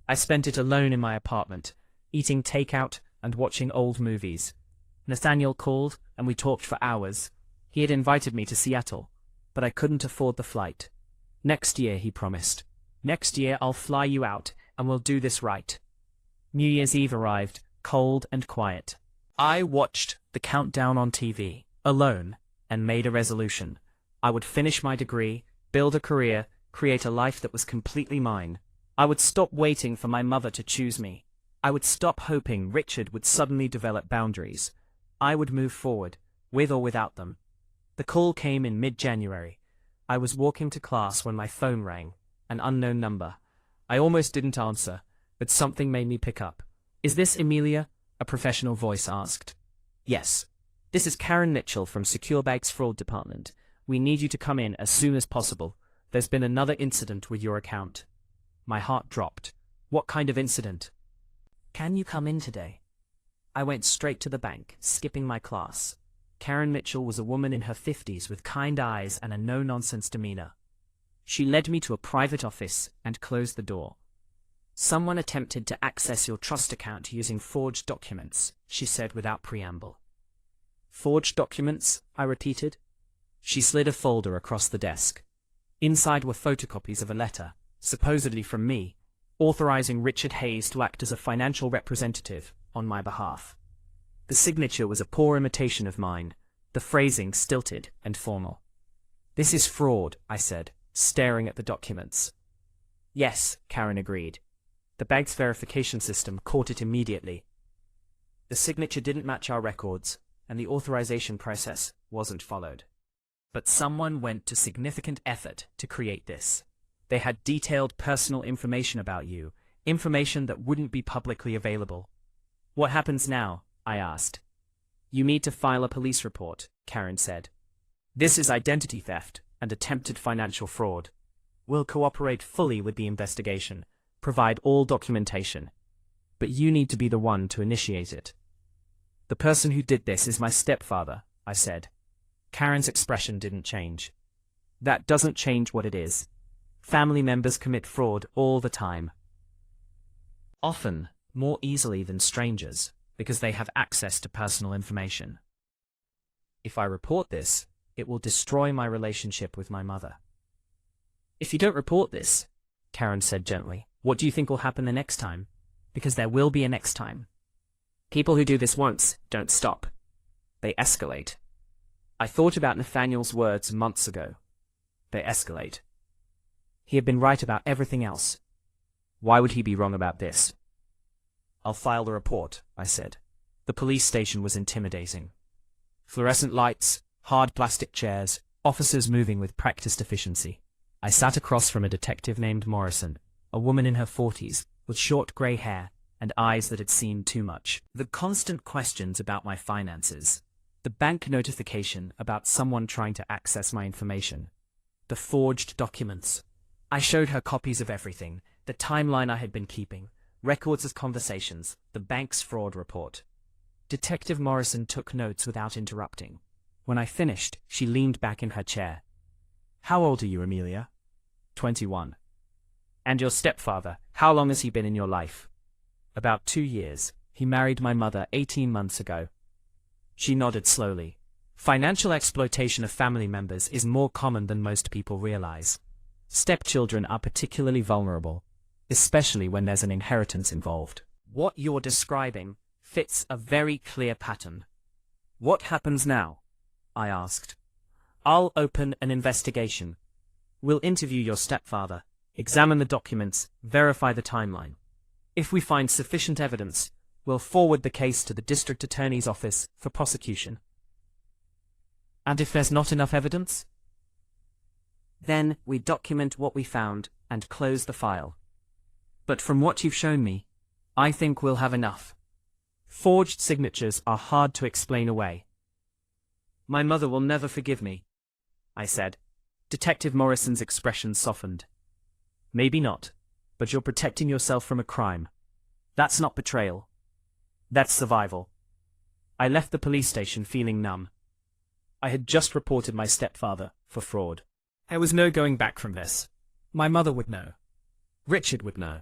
I spent it alone in my apartment, eating takeout and watching old movies. Nathaniel called, and we talked for hours. He had invited me to Seattle, but I couldn't afford the flight. Next year, he promised. Next year I'll fly you out, and we'll do this right. New Year's Eve arrived, cold and quiet. I watched the countdown on TV, alone, and made a resolution. I would finish my degree, build a career, create a life that was completely mine. I would stop waiting for my mother to choose me. I would stop hoping Richard would suddenly develop boundaries. I would move forward, with or without them. The call came in mid-January. I was walking to class when my phone rang, an unknown number. I almost didn't answer, but something made me pick up. "Is this Amelia?" a professional voice asked. "Yes. This is Karen Mitchell from Secure Bank's Fraud Department. We need you to come in as soon as possible. There's been another incident with your account." My heart dropped. What kind of incident? "Can you come in today?" I went straight to the bank, skipping my class. Karen Mitchell was a woman in her 50s with kind eyes and a no-nonsense demeanor. She led me to a private office and closed the door. "Someone attempted to access your trust account using forged documents," she said without preamble. "Forged documents?" I repeated. She slid a folder across the desk. Inside were photocopies of a letter, supposedly from me, authorizing Richard Hayes to act as a financial representative on my behalf. The signature was a poor imitation of mine, the phrasing stilted and formal. "This is fraud," I said, staring at the documents. "Yes," Karen agreed. The bank's verification system caught it immediately. The signature didn't match our records, and the authorization process wasn't followed. But someone went to significant effort to create this. They had detailed personal information about you, information that wouldn't be publicly available. "What happens now?" I asked. "You need to file a police report," Karen said. "This is identity theft and attempted financial fraud. We'll cooperate fully with the investigation, provide all documentation. But you need to be the one to initiate it." "The person who did this is my stepfather," I said. Karen's expression didn't change. "That doesn't change what it is. Family members commit fraud all the time. Often, more easily than strangers, because they have access to personal information. If I report this, it will destroy my relationship with my mother." "If you don't report this," Karen said gently, "what do you think will happen the next time? Because there will be a next time. People who do this once don't stop. They escalate." I thought about Nathaniel's words months ago. They escalate. He had been right about everything else. Why would he be wrong about this? "I'll file the report," I said. The police station was intimidating. Fluorescent lights, hard plastic chairs, officers moving with practiced efficiency. I sat across from a detective named Morrison, a woman in her 40s, with short grey hair and eyes that had seen too much. The constant questions about my finances. The bank notification about someone trying to access my information. The forged documents. I showed her copies of everything, the timeline I had been keeping, records of conversations, the bank's fraud report. Detective Morrison took notes without interrupting. When I finished, she leaned back in her chair. "How old are you, Amelia?" 21. "And your stepfather, how long has he been in your life?" "About 2 years. He married my mother 18 months ago." She nodded slowly. Financial exploitation of family members is more common than most people realize. Stepchildren are particularly vulnerable, especially when there's an inheritance involved. What you're describing fits a very clear pattern. "What happens now?" I asked. "I'll open an investigation. We'll interview your stepfather, examine the documents, verify the timeline. If we find sufficient evidence, we'll forward the case to the district attorney's office for prosecution." "And if there's not enough evidence?" "Then we document what we found and close the file. But from what you've shown me, I think we'll have enough. Forged signatures are hard to explain away." My mother will never forgive me, I said. Detective Morrison's expression softened. Maybe not, but you're protecting yourself from a crime. That's not betrayal. That's survival. I left the police station feeling numb. I had just reported my stepfather for fraud. There was no going back from this. My mother would know. Richard would know.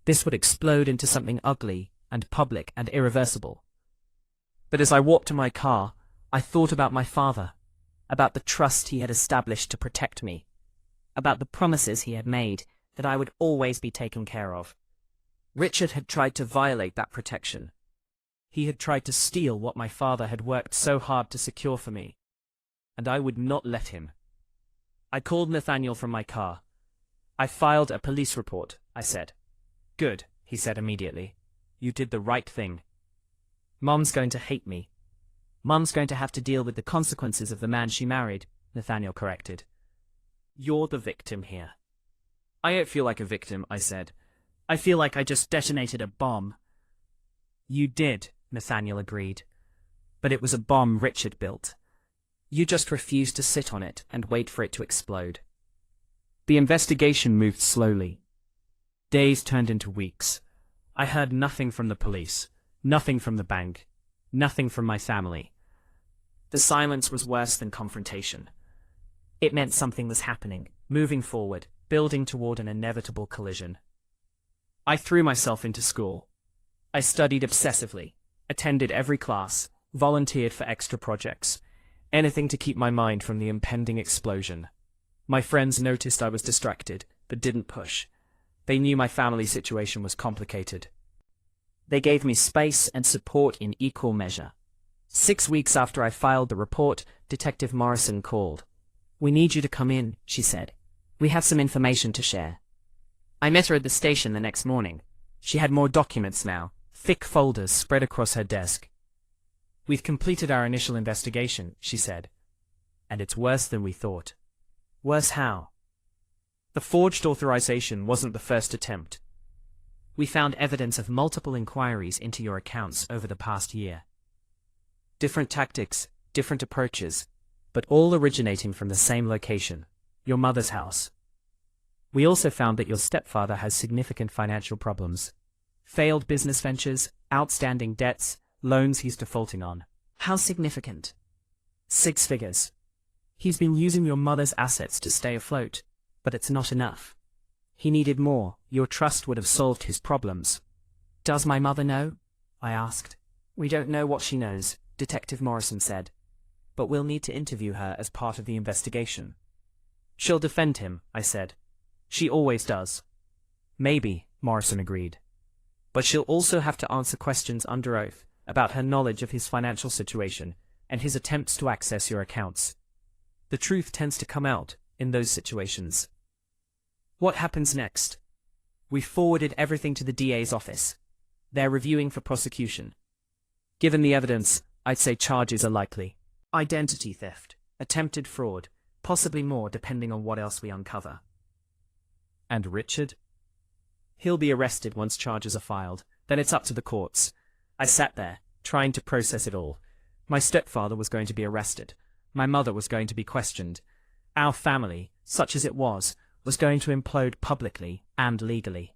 This would explode into something ugly and public and irreversible. But as I walked to my car, I thought about my father, about the trust he had established to protect me, about the promises he had made that I would always be taken care of. Richard had tried to violate that protection. He had tried to steal what my father had worked so hard to secure for me, and I would not let him. I called Nathaniel from my car. I filed a police report, I said. Good, he said immediately. You did the right thing. Mom's going to hate me. Mom's going to have to deal with the consequences of the man she married, Nathaniel corrected. You're the victim here. I don't feel like a victim, I said. I feel like I just detonated a bomb. You did, Nathaniel agreed. But it was a bomb Richard built. You just refused to sit on it and wait for it to explode. The investigation moved slowly. Days turned into weeks. I heard nothing from the police, nothing from the bank, nothing from my family. The silence was worse than confrontation. It meant something was happening, moving forward, building toward an inevitable collision. I threw myself into school. I studied obsessively, attended every class, volunteered for extra projects, anything to keep my mind from the impending explosion. My friends noticed I was distracted, but didn't push. They knew my family situation was complicated. They gave me space and support in equal measure. 6 weeks after I filed the report, Detective Morrison called. "We need you to come in," she said. "We have some information to share." I met her at the station the next morning. She had more documents now, thick folders spread across her desk. "We've completed our initial investigation," she said. "And it's worse than we thought." "Worse how?" "The forged authorization wasn't the first attempt. We found evidence of multiple inquiries into your accounts over the past year. Different tactics, different approaches, but all originating from the same location, your mother's house. We also found that your stepfather has significant financial problems. Failed business ventures, outstanding debts, loans he's defaulting on." "How significant?" "6 figures. He's been using your mother's assets to stay afloat, but it's not enough. He needed more. Your trust would have solved his problems." "Does my mother know?" I asked. "We don't know what she knows," Detective Morrison said. "But we'll need to interview her as part of the investigation." "She'll defend him," I said. "She always does." "Maybe," Morrison agreed. "But she'll also have to answer questions under oath about her knowledge of his financial situation and his attempts to access your accounts. The truth tends to come out in those situations." "What happens next?" "We forwarded everything to the DA's office. They're reviewing for prosecution. Given the evidence, I'd say charges are likely. Identity theft, attempted fraud, possibly more depending on what else we uncover." "And Richard?" "He'll be arrested once charges are filed. Then it's up to the courts." I sat there, trying to process it all. My stepfather was going to be arrested. My mother was going to be questioned. Our family, such as it was going to implode publicly and legally.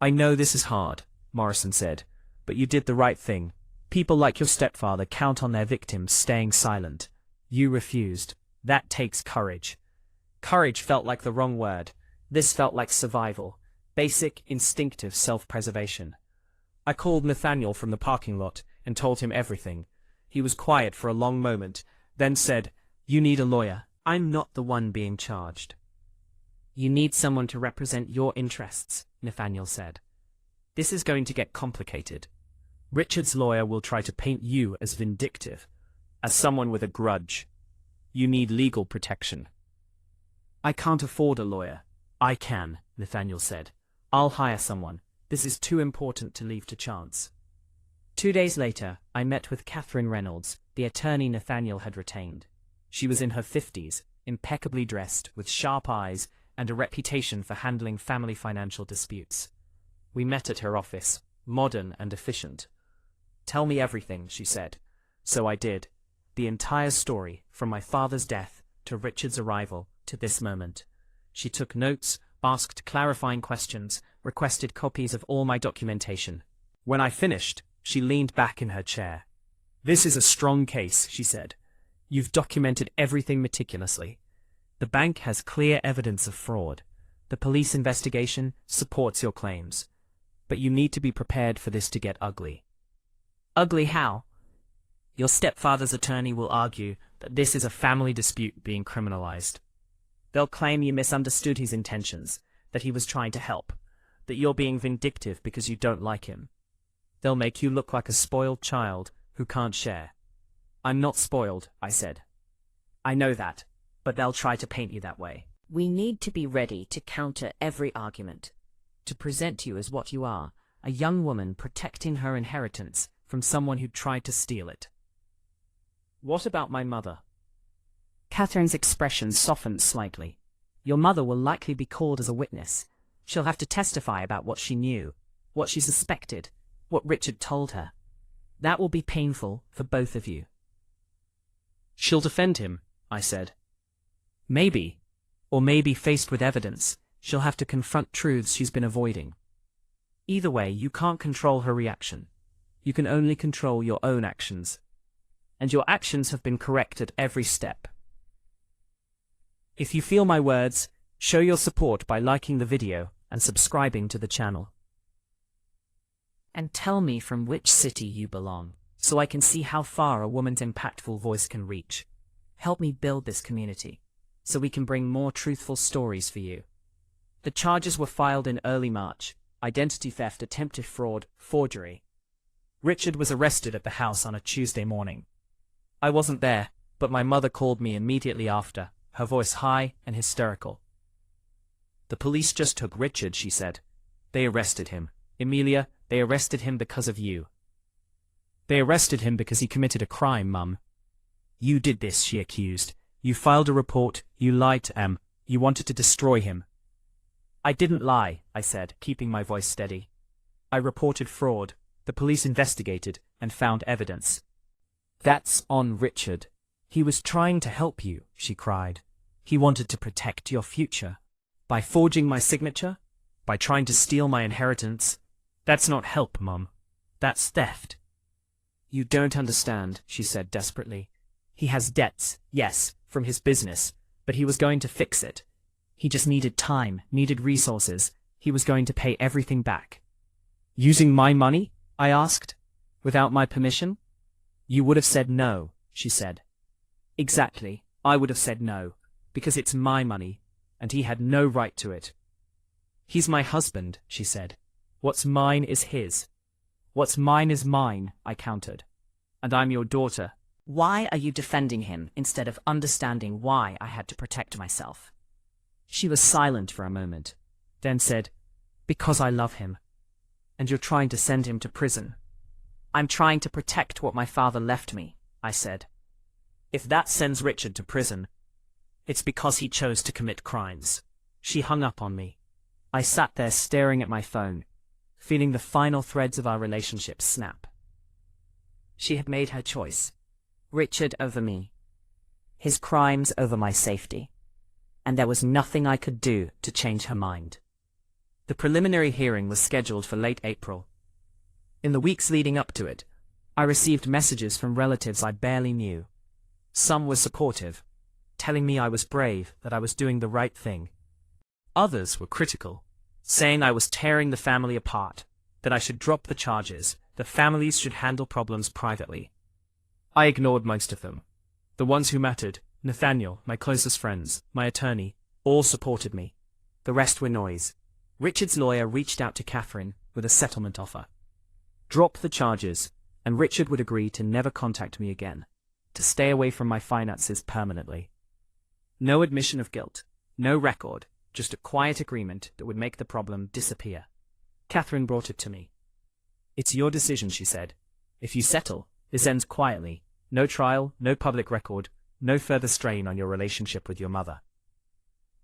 "I know this is hard," Morrison said, "but you did the right thing. People like your stepfather count on their victims staying silent. You refused. That takes courage." Courage felt like the wrong word. This felt like survival. Basic, instinctive self-preservation. I called Nathaniel from the parking lot and told him everything. He was quiet for a long moment, then said, "You need a lawyer. I'm not the one being charged." "You need someone to represent your interests," Nathaniel said. "This is going to get complicated. Richard's lawyer will try to paint you as vindictive, as someone with a grudge. You need legal protection." "I can't afford a lawyer." "I can," Nathaniel said. "I'll hire someone. This is too important to leave to chance." 2 days later, I met with Catherine Reynolds, the attorney Nathaniel had retained. She was in her 50s, impeccably dressed, with sharp eyes, and a reputation for handling family financial disputes. We met at her office, modern and efficient. "Tell me everything," she said. So I did. the entire story, from my father's death to Richard's arrival to this moment. She took notes, asked clarifying questions, requested copies of all my documentation. When I finished, she leaned back in her chair. "This is a strong case," she said. "You've documented everything meticulously. The bank has clear evidence of fraud. The police investigation supports your claims. But you need to be prepared for this to get ugly." "Ugly how?" "Your stepfather's attorney will argue that this is a family dispute being criminalized. They'll claim you misunderstood his intentions, that he was trying to help, that you're being vindictive because you don't like him. They'll make you look like a spoiled child who can't share." "I'm not spoiled," I said. "I know that, but they'll try to paint you that way. We need to be ready to counter every argument, to present you as what you are, a young woman protecting her inheritance from someone who tried to steal it." "What about my mother?" Catherine's expression softened slightly. "Your mother will likely be called as a witness. She'll have to testify about what she knew, what she suspected, what Richard told her. That will be painful for both of you." "She'll defend him," I said. "Maybe. Or maybe, faced with evidence, she'll have to confront truths she's been avoiding. Either way, you can't control her reaction. You can only control your own actions. And your actions have been correct at every step. If you feel my words, show your support by liking the video and subscribing to the channel. And tell me from which city you belong, so I can see how far a woman's impactful voice can reach. Help me build this community, so we can bring more truthful stories for you. The charges were filed in early March: identity theft, attempted fraud, forgery. Richard was arrested at the house on a Tuesday morning. I wasn't there, but my mother called me immediately after, her voice high and hysterical. "The police just took Richard," she said. "They arrested him. Emilia, they arrested him because of you. They arrested him because he committed a crime, Mum. You did this," she accused. "You filed a report, you lied to Em, you wanted to destroy him." "I didn't lie," I said, keeping my voice steady. "I reported fraud. The police investigated and found evidence." "That's on Richard. He was trying to help you," she cried. "He wanted to protect your future. By forging my signature? By trying to steal my inheritance? That's not help, Mum. That's theft." "You don't understand," she said desperately. "He has debts, yes, from his business, but he was going to fix it. He just needed time, needed resources. He was going to pay everything back." "Using my money?" I asked. "Without my permission?" "You would have said no," she said. "Exactly, I would have said no, because it's my money, and he had no right to it." "He's my husband," she said. "What's mine is his. What's mine is mine," I countered. "And I'm your daughter. Why are you defending him instead of understanding why I had to protect myself?" She was silent for a moment, then said, "Because I love him. And you're trying to send him to prison." "I'm trying to protect what my father left me," I said. "If that sends Richard to prison, it's because he chose to commit crimes." She hung up on me. I sat there staring at my phone, feeling the final threads of our relationship snap. She had made her choice. Richard over me. His crimes over my safety. And there was nothing I could do to change her mind. The preliminary hearing was scheduled for late April. In the weeks leading up to it, I received messages from relatives I barely knew. Some were supportive, telling me I was brave, that I was doing the right thing. Others were critical, saying I was tearing the family apart, that I should drop the charges, that families should handle problems privately. I ignored most of them. The ones who mattered, Nathaniel, my closest friends, my attorney, all supported me. The rest were noise. Richard's lawyer reached out to Catherine with a settlement offer. Drop the charges, and Richard would agree to never contact me again, to stay away from my finances permanently. No admission of guilt, no record, just a quiet agreement that would make the problem disappear. Catherine brought it to me. "It's your decision," she said. "If you settle, this ends quietly. No trial, no public record, no further strain on your relationship with your mother.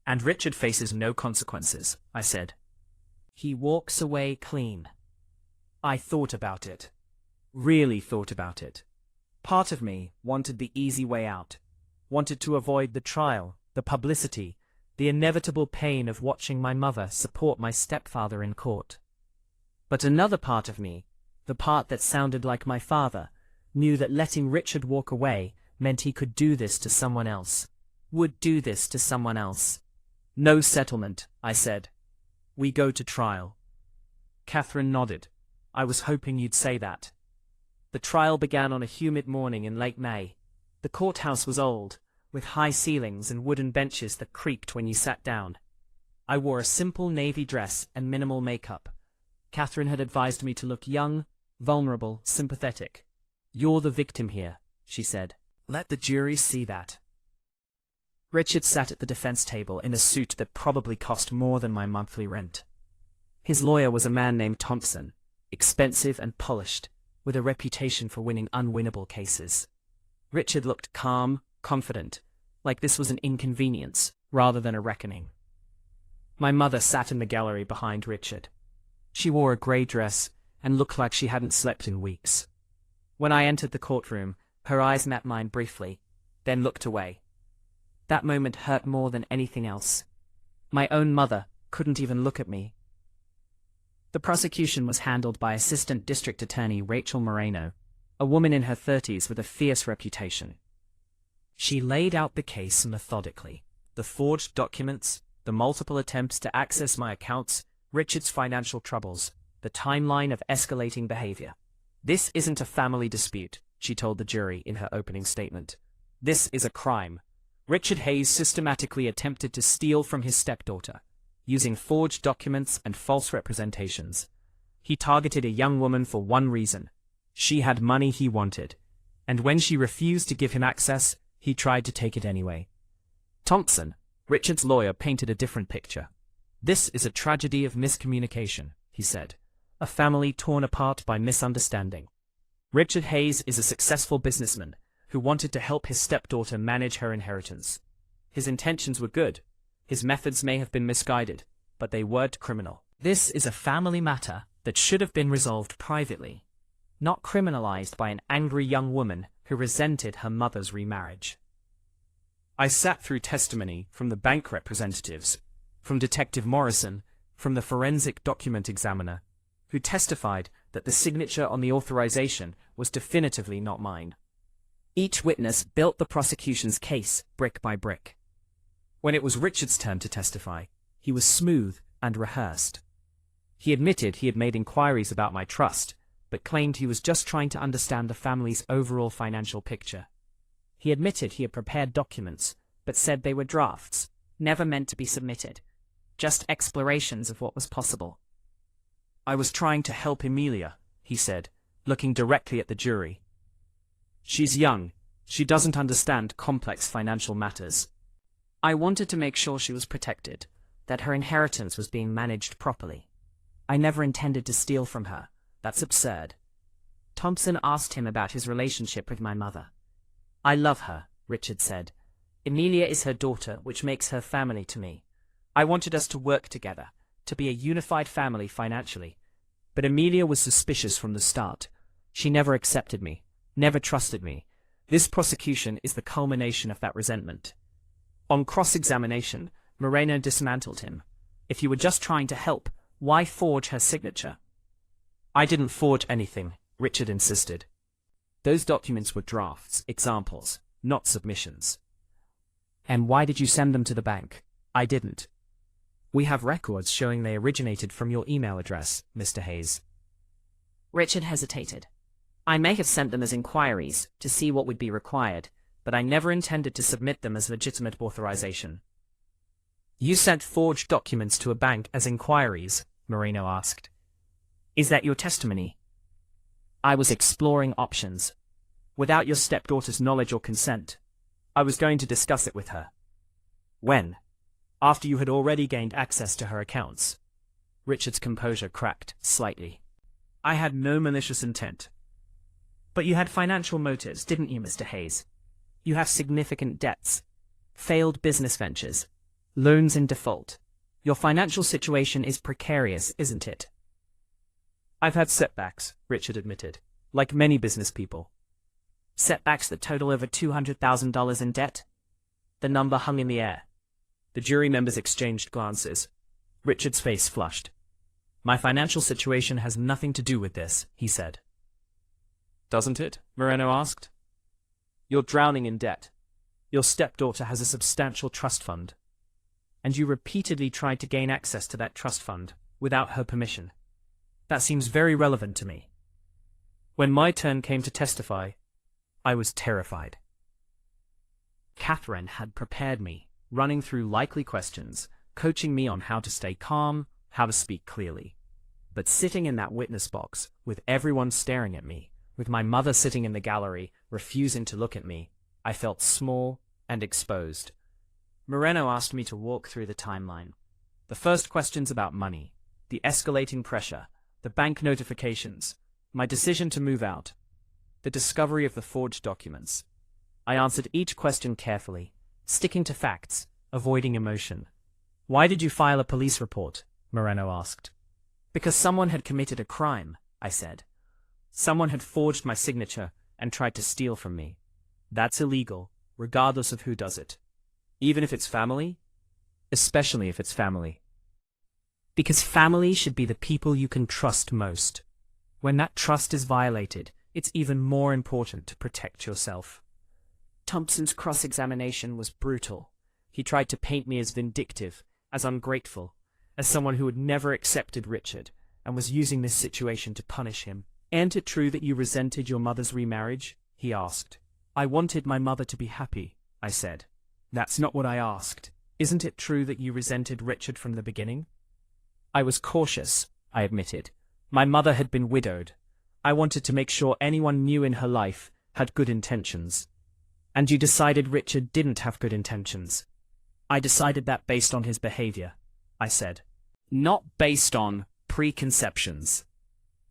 And Richard faces no consequences," I said. "He walks away clean." I thought about it. Really thought about it. Part of me wanted the easy way out, wanted to avoid the trial, the publicity, the inevitable pain of watching my mother support my stepfather in court. But another part of me, the part that sounded like my father, knew that letting Richard walk away meant he could do this to someone else, would do this to someone else. No settlement, I said. We go to trial. Catherine nodded. I was hoping you'd say that. The trial began on a humid morning in late May. The courthouse was old, with high ceilings and wooden benches that creaked when you sat down. I wore a simple navy dress and minimal makeup. Catherine had advised me to look young, vulnerable, sympathetic. You're the victim here, she said. Let the jury see that. Richard sat at the defense table in a suit that probably cost more than my monthly rent. His lawyer was a man named Thompson, expensive and polished, with a reputation for winning unwinnable cases. Richard looked calm, confident, like this was an inconvenience rather than a reckoning. My mother sat in the gallery behind Richard. She wore a grey dress and looked like she hadn't slept in weeks. When I entered the courtroom, her eyes met mine briefly, then looked away. That moment hurt more than anything else. My own mother couldn't even look at me. The prosecution was handled by Assistant District Attorney Rachel Moreno, a woman in her 30s with a fierce reputation. She laid out the case methodically. The forged documents, the multiple attempts to access my accounts, Richard's financial troubles, the timeline of escalating behavior. This isn't a family dispute, she told the jury in her opening statement. This is a crime. Richard Hayes systematically attempted to steal from his stepdaughter, using forged documents and false representations. He targeted a young woman for one reason. She had money he wanted, and when she refused to give him access, he tried to take it anyway. Thompson, Richard's lawyer, painted a different picture. This is a tragedy of miscommunication, he said. A family torn apart by misunderstanding. Richard Hayes is a successful businessman who wanted to help his stepdaughter manage her inheritance. His intentions were good. His methods may have been misguided, but they weren't criminal. This is a family matter that should have been resolved privately, not criminalized by an angry young woman who resented her mother's remarriage. I sat through testimony from the bank representatives, from Detective Morrison, from the forensic document examiner, who testified that the signature on the authorization was definitively not mine. Each witness built the prosecution's case brick by brick. When it was Richard's turn to testify, he was smooth and rehearsed. He admitted he had made inquiries about my trust, but claimed he was just trying to understand the family's overall financial picture. He admitted he had prepared documents, but said they were drafts, never meant to be submitted, just explorations of what was possible. I was trying to help Emilia, he said, looking directly at the jury. She's young. She doesn't understand complex financial matters. I wanted to make sure she was protected, that her inheritance was being managed properly. I never intended to steal from her. That's absurd. Thompson asked him about his relationship with my mother. I love her, Richard said. Emilia is her daughter, which makes her family to me. I wanted us to work together, to be a unified family financially. But Emilia was suspicious from the start. She never accepted me, never trusted me. This prosecution is the culmination of that resentment. On cross-examination, Moreno dismantled him. If you were just trying to help, why forge her signature? I didn't forge anything, Richard insisted. Those documents were drafts, examples, not submissions. And why did you send them to the bank? I didn't. We have records showing they originated from your email address, Mr. Hayes. Richard hesitated. I may have sent them as inquiries to see what would be required, but I never intended to submit them as legitimate authorization. You sent forged documents to a bank as inquiries, Moreno asked. Is that your testimony? I was exploring options. Without your stepdaughter's knowledge or consent, I was going to discuss it with her. When? After you had already gained access to her accounts. Richard's composure cracked slightly. I had no malicious intent. But you had financial motives, didn't you, Mr. Hayes? You have significant debts, failed business ventures, loans in default. Your financial situation is precarious, isn't it? I've had setbacks, Richard admitted, like many business people. Setbacks that total over $200,000 in debt? The number hung in the air. The jury members exchanged glances. Richard's face flushed. My financial situation has nothing to do with this, he said. Doesn't it? Moreno asked. You're drowning in debt. Your stepdaughter has a substantial trust fund. And you repeatedly tried to gain access to that trust fund without her permission. That seems very relevant to me. When my turn came to testify, I was terrified. Catherine had prepared me, running through likely questions, coaching me on how to stay calm, how to speak clearly. But sitting in that witness box, with everyone staring at me, with my mother sitting in the gallery, refusing to look at me, I felt small and exposed. Moreno asked me to walk through the timeline. The first questions about money, the escalating pressure, the bank notifications, my decision to move out, the discovery of the forged documents. I answered each question carefully, sticking to facts, avoiding emotion. Why did you file a police report? Moreno asked. Because someone had committed a crime, I said. Someone had forged my signature and tried to steal from me. That's illegal, regardless of who does it. Even if it's family? Especially if it's family. Because family should be the people you can trust most. When that trust is violated, it's even more important to protect yourself. Thompson's cross-examination was brutal. He tried to paint me as vindictive, as ungrateful, as someone who had never accepted Richard and was using this situation to punish him. "Ain't it true that you resented your mother's remarriage?" he asked. "I wanted my mother to be happy," I said. "That's not what I asked. Isn't it true that you resented Richard from the beginning?" I was cautious, I admitted. My mother had been widowed. I wanted to make sure anyone new in her life had good intentions. "And you decided Richard didn't have good intentions?" "I decided that based on his behavior," I said. "Not based on preconceptions.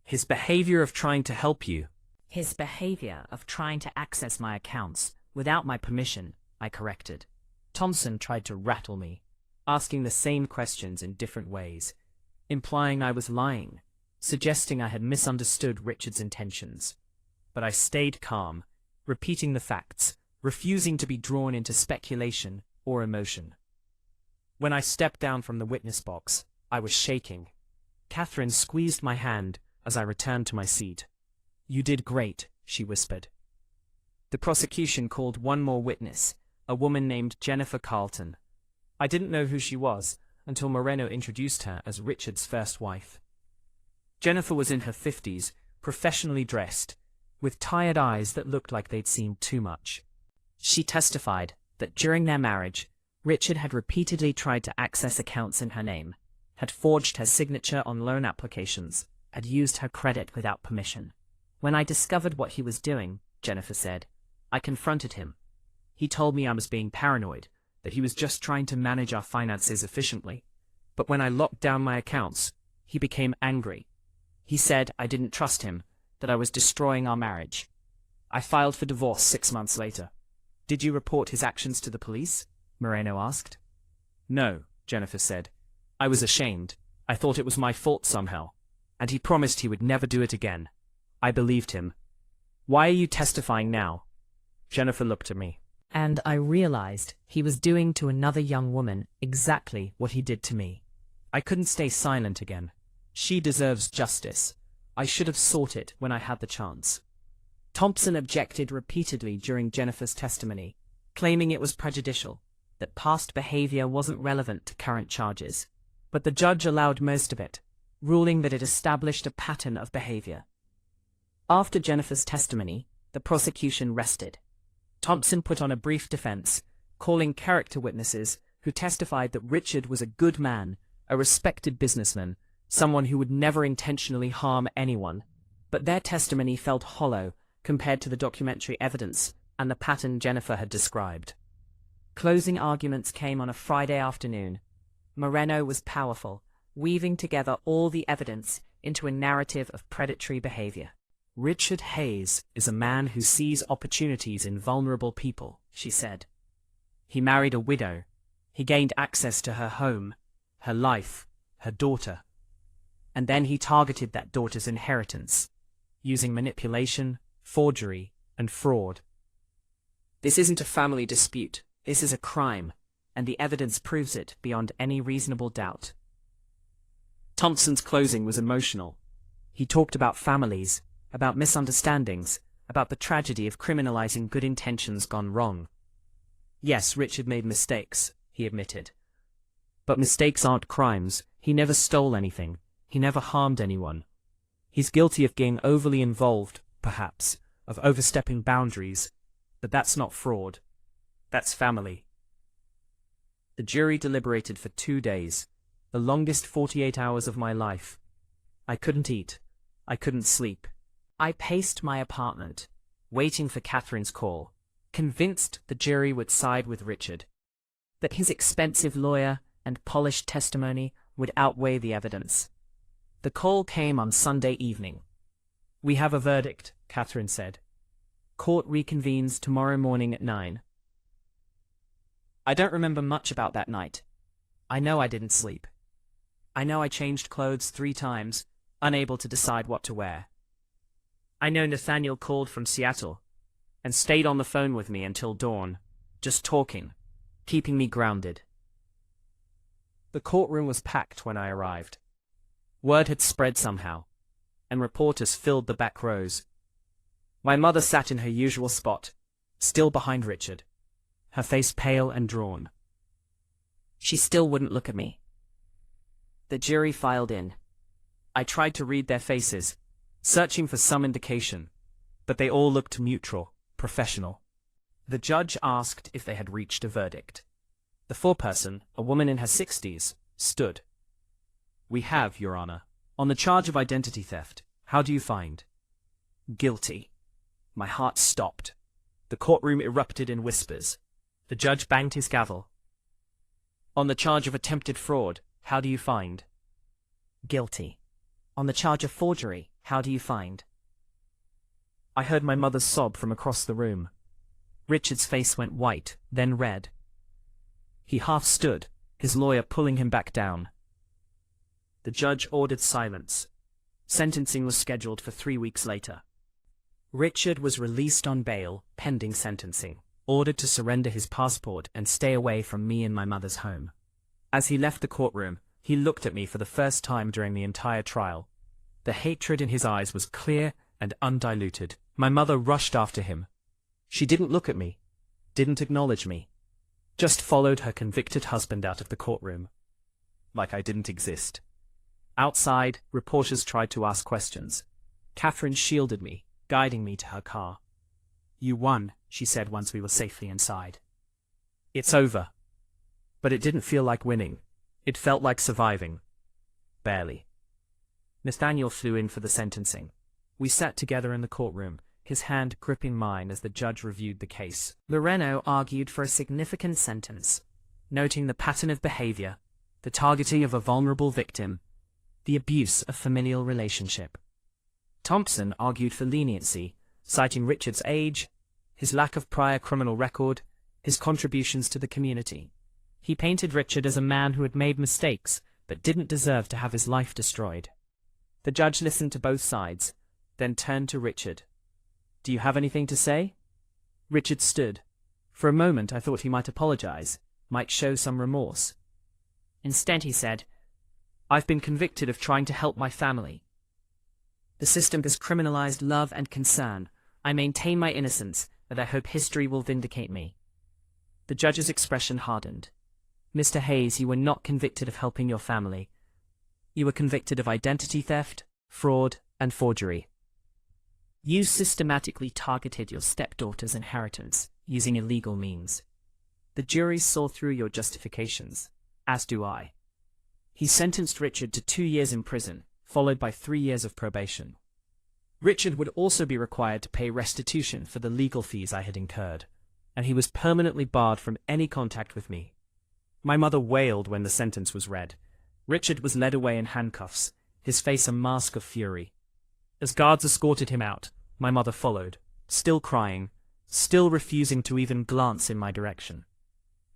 His behavior of trying to help you." "His behavior of trying to access my accounts without my permission," I corrected. Thompson tried to rattle me, asking the same questions in different ways, implying I was lying, suggesting I had misunderstood Richard's intentions. But I stayed calm, repeating the facts, refusing to be drawn into speculation or emotion. When I stepped down from the witness box, I was shaking. Catherine squeezed my hand as I returned to my seat. "You did great," she whispered. The prosecution called one more witness, a woman named Jennifer Carlton. I didn't know who she was until Moreno introduced her as Richard's first wife. Jennifer was in her 50s, professionally dressed, with tired eyes that looked like they'd seen too much. She testified that during their marriage, Richard had repeatedly tried to access accounts in her name, had forged her signature on loan applications, had used her credit without permission. "When I discovered what he was doing," Jennifer said, "I confronted him. He told me I was being paranoid, that he was just trying to manage our finances efficiently. But when I locked down my accounts, he became angry. He said I didn't trust him, that I was destroying our marriage. I filed for divorce 6 months later." "Did you report his actions to the police?" Moreno asked. "No," Jennifer said. "I was ashamed. I thought it was my fault somehow. And he promised he would never do it again. I believed him." "Why are you testifying now?" Jennifer looked at me. "And I realized he was doing to another young woman exactly what he did to me. I couldn't stay silent again. She deserves justice. I should have sought it when I had the chance." Thompson objected repeatedly during Jennifer's testimony, claiming it was prejudicial, that past behavior wasn't relevant to current charges. But the judge allowed most of it, ruling that it established a pattern of behavior. After Jennifer's testimony, the prosecution rested. Thompson put on a brief defense, calling character witnesses who testified that Richard was a good man, a respected businessman, someone who would never intentionally harm anyone. But their testimony felt hollow compared to the documentary evidence and the pattern Jennifer had described. Closing arguments came on a Friday afternoon. Moreno was powerful, weaving together all the evidence into a narrative of predatory behavior. "Richard Hayes is a man who sees opportunities in vulnerable people," she said. "He married a widow. He gained access to her home, her life, her daughter. And then he targeted that daughter's inheritance, using manipulation, forgery, and fraud. This isn't a family dispute, this is a crime, and the evidence proves it beyond any reasonable doubt. Thompson's closing was emotional. He talked about families, about misunderstandings, about the tragedy of criminalizing good intentions gone wrong. Yes, Richard made mistakes, he admitted. But mistakes aren't crimes. He never stole anything. He never harmed anyone. He's guilty of getting overly involved, perhaps, of overstepping boundaries, but that's not fraud. That's family. The jury deliberated for 2 days, the longest 48 hours of my life. I couldn't eat. I couldn't sleep. I paced my apartment, waiting for Catherine's call, convinced the jury would side with Richard, that his expensive lawyer and polished testimony would outweigh the evidence. The call came on Sunday evening. "We have a verdict," Catherine said. "Court reconvenes tomorrow morning at 9. I don't remember much about that night. I know I didn't sleep. I know I changed clothes 3 times, unable to decide what to wear. I know Nathaniel called from Seattle and stayed on the phone with me until dawn, just talking, keeping me grounded. The courtroom was packed when I arrived. Word had spread somehow, and reporters filled the back rows. My mother sat in her usual spot, still behind Richard, her face pale and drawn. She still wouldn't look at me. The jury filed in. I tried to read their faces, searching for some indication, but they all looked neutral, professional. The judge asked if they had reached a verdict. The foreperson, a woman in her 60s, stood. "We have, Your Honor. On the charge of identity theft, how do you find?" "Guilty." My heart stopped. The courtroom erupted in whispers. The judge banged his gavel. "On the charge of attempted fraud, how do you find?" "Guilty." "On the charge of forgery, how do you find?" I heard my mother's sob from across the room. Richard's face went white, then red. He half stood, his lawyer pulling him back down. The judge ordered silence. Sentencing was scheduled for 3 weeks later. Richard was released on bail, pending sentencing, ordered to surrender his passport and stay away from me and my mother's home. As he left the courtroom, he looked at me for the first time during the entire trial. The hatred in his eyes was clear and undiluted. My mother rushed after him. She didn't look at me, didn't acknowledge me, just followed her convicted husband out of the courtroom, like I didn't exist. Outside, reporters tried to ask questions. Catherine shielded me, guiding me to her car. "You won," she said once we were safely inside. "It's over." But it didn't feel like winning. It felt like surviving. Barely. Nathaniel flew in for the sentencing. We sat together in the courtroom, his hand gripping mine as the judge reviewed the case. Loreno argued for a significant sentence, noting the pattern of behavior, the targeting of a vulnerable victim, the abuse of familial relationship. Thompson argued for leniency, citing Richard's age, his lack of prior criminal record, his contributions to the community. He painted Richard as a man who had made mistakes, but didn't deserve to have his life destroyed. The judge listened to both sides, then turned to Richard. "Do you have anything to say?" Richard stood. For a moment I thought he might apologize, might show some remorse. Instead he said, "I've been convicted of trying to help my family. The system has criminalized love and concern. I maintain my innocence, and I hope history will vindicate me." The judge's expression hardened. "Mr. Hayes, you were not convicted of helping your family. You were convicted of identity theft, fraud, and forgery. You systematically targeted your stepdaughter's inheritance using illegal means. The jury saw through your justifications, as do I." He sentenced Richard to 2 years in prison, followed by 3 years of probation. Richard would also be required to pay restitution for the legal fees I had incurred, and he was permanently barred from any contact with me. My mother wailed when the sentence was read. Richard was led away in handcuffs, his face a mask of fury. As guards escorted him out, my mother followed, still crying, still refusing to even glance in my direction.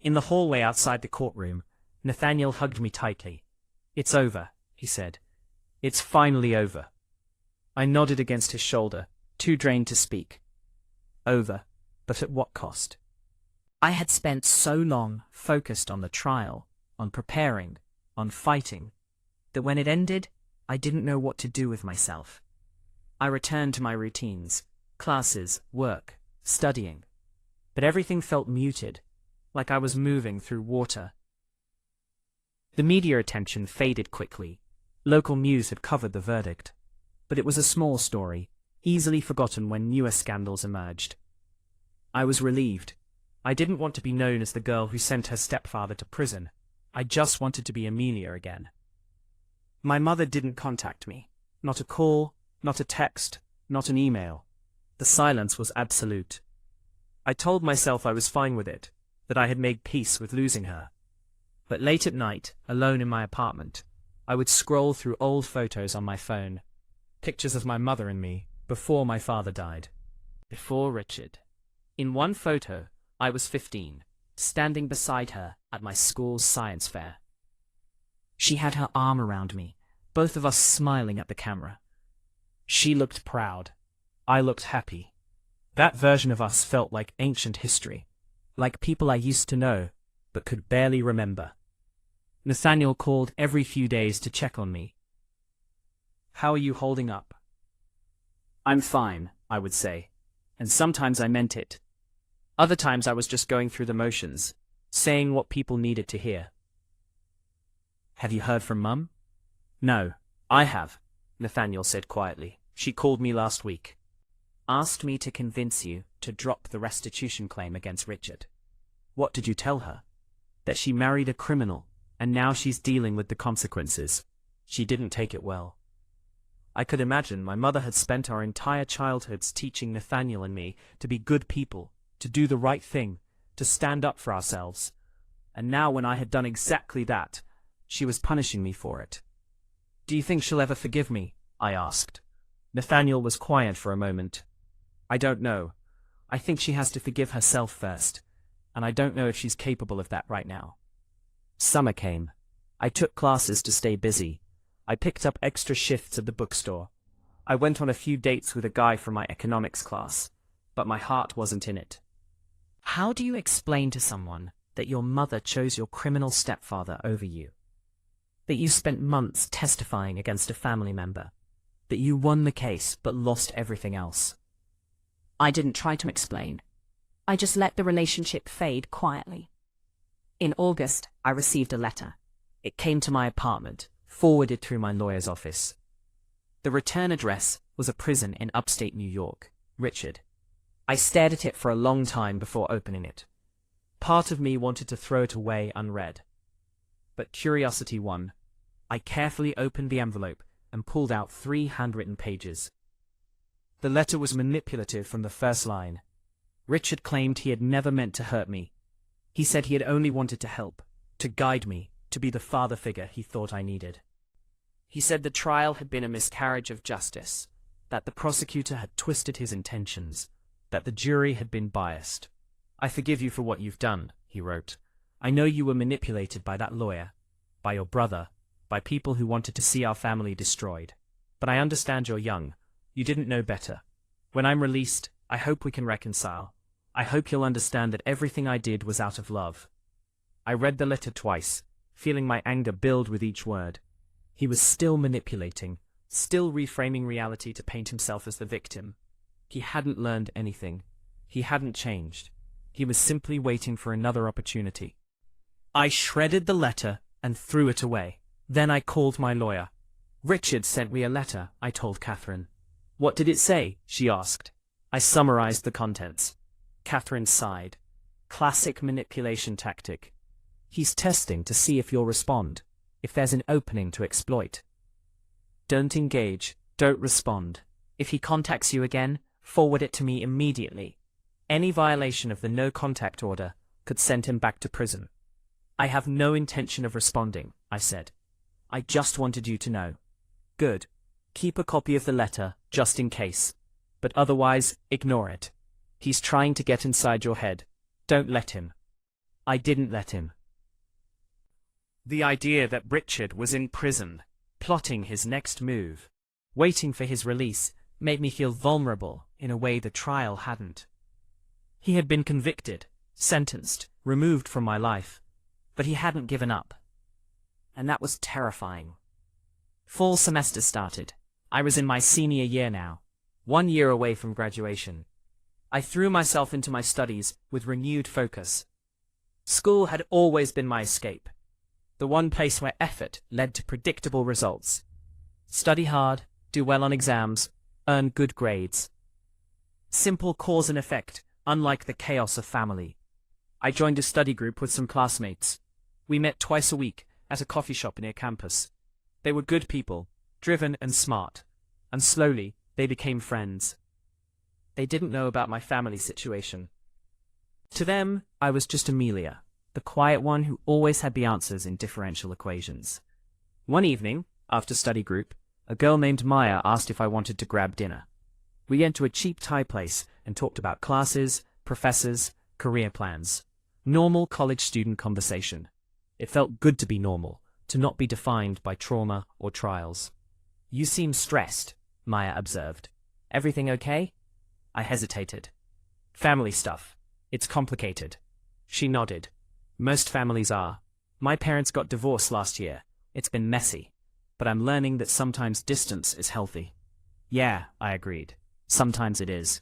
In the hallway outside the courtroom, Nathaniel hugged me tightly. "It's over," he said. "It's finally over." I nodded against his shoulder, too drained to speak. Over, but at what cost? I had spent so long focused on the trial, on preparing, on fighting, that when it ended, I didn't know what to do with myself. I returned to my routines, classes, work, studying, but everything felt muted, like I was moving through water. The media attention faded quickly. Local news had covered the verdict, but it was a small story, easily forgotten when newer scandals emerged. I was relieved. I didn't want to be known as the girl who sent her stepfather to prison. I just wanted to be Amelia again. My mother didn't contact me. Not a call, not a text, not an email. The silence was absolute. I told myself I was fine with it, that I had made peace with losing her. But late at night, alone in my apartment, I would scroll through old photos on my phone. Pictures of my mother and me, before my father died. Before Richard. In one photo, I was 15, standing beside her at my school's science fair. She had her arm around me, both of us smiling at the camera. She looked proud. I looked happy. That version of us felt like ancient history, like people I used to know, but could barely remember. Nathaniel called every few days to check on me. "How are you holding up?" "I'm fine," I would say, and sometimes I meant it. Other times I was just going through the motions, saying what people needed to hear. "Have you heard from Mum?" "No, I have," Nathaniel said quietly. "She called me last week. Asked me to convince you to drop the restitution claim against Richard." "What did you tell her?" "That she married a criminal, and now she's dealing with the consequences. She didn't take it well." I could imagine my mother had spent our entire childhoods teaching Nathaniel and me to be good people, to do the right thing, to stand up for ourselves. And now when I had done exactly that, she was punishing me for it. "Do you think she'll ever forgive me?" I asked. Nathaniel was quiet for a moment. "I don't know. I think she has to forgive herself first, and I don't know if she's capable of that right now." Summer came. I took classes to stay busy. I picked up extra shifts at the bookstore. I went on a few dates with a guy from my economics class, but my heart wasn't in it. How do you explain to someone that your mother chose your criminal stepfather over you? That you spent months testifying against a family member? That you won the case but lost everything else? I didn't try to explain. I just let the relationship fade quietly. In August, I received a letter. It came to my apartment, forwarded through my lawyer's office. The return address was a prison in upstate New York. Richard. I stared at it for a long time before opening it. Part of me wanted to throw it away unread. But curiosity won. I carefully opened the envelope and pulled out 3 handwritten pages. The letter was manipulative from the first line. Richard claimed he had never meant to hurt me. He said he had only wanted to help, to guide me, to be the father figure he thought I needed. He said the trial had been a miscarriage of justice, that the prosecutor had twisted his intentions, that the jury had been biased. "I forgive you for what you've done," he wrote. "I know you were manipulated by that lawyer, by your brother, by people who wanted to see our family destroyed. But I understand you're young. You didn't know better. When I'm released, I hope we can reconcile. I hope you'll understand that everything I did was out of love." I read the letter twice, feeling my anger build with each word. He was still manipulating, still reframing reality to paint himself as the victim. He hadn't learned anything. He hadn't changed. He was simply waiting for another opportunity. I shredded the letter and threw it away. Then I called my lawyer. "Richard sent me a letter," I told Catherine. "What did it say?" she asked. I summarized the contents. Catherine sighed. Classic manipulation tactic. "He's testing to see if you'll respond, if there's an opening to exploit. Don't engage, don't respond. If he contacts you again, forward it to me immediately. Any violation of the no contact order could send him back to prison." "I have no intention of responding," I said. "I just wanted you to know." "Good. Keep a copy of the letter, just in case. But otherwise, ignore it. He's trying to get inside your head. Don't let him." I didn't let him. The idea that Richard was in prison, plotting his next move, waiting for his release, made me feel vulnerable in a way the trial hadn't. He had been convicted, sentenced, removed from my life, but he hadn't given up. And that was terrifying. Fall semester started. I was in my senior year now, 1 year away from graduation. I threw myself into my studies with renewed focus. School had always been my escape, the one place where effort led to predictable results. Study hard, do well on exams, earn good grades. Simple cause and effect, unlike the chaos of family. I joined a study group with some classmates. We met twice a week at a coffee shop near campus. They were good people, driven and smart, and slowly they became friends. They didn't know about my family situation. To them, I was just Amelia, the quiet one who always had the answers in differential equations. One evening, after study group, a girl named Maya asked if I wanted to grab dinner. We went to a cheap Thai place and talked about classes, professors, career plans. Normal college student conversation. It felt good to be normal, to not be defined by trauma or trials. "You seem stressed," Maya observed. "Everything okay?" I hesitated. "Family stuff. It's complicated." She nodded. "Most families are. My parents got divorced last year. It's been messy. But I'm learning that sometimes distance is healthy." "Yeah," I agreed. "Sometimes it is."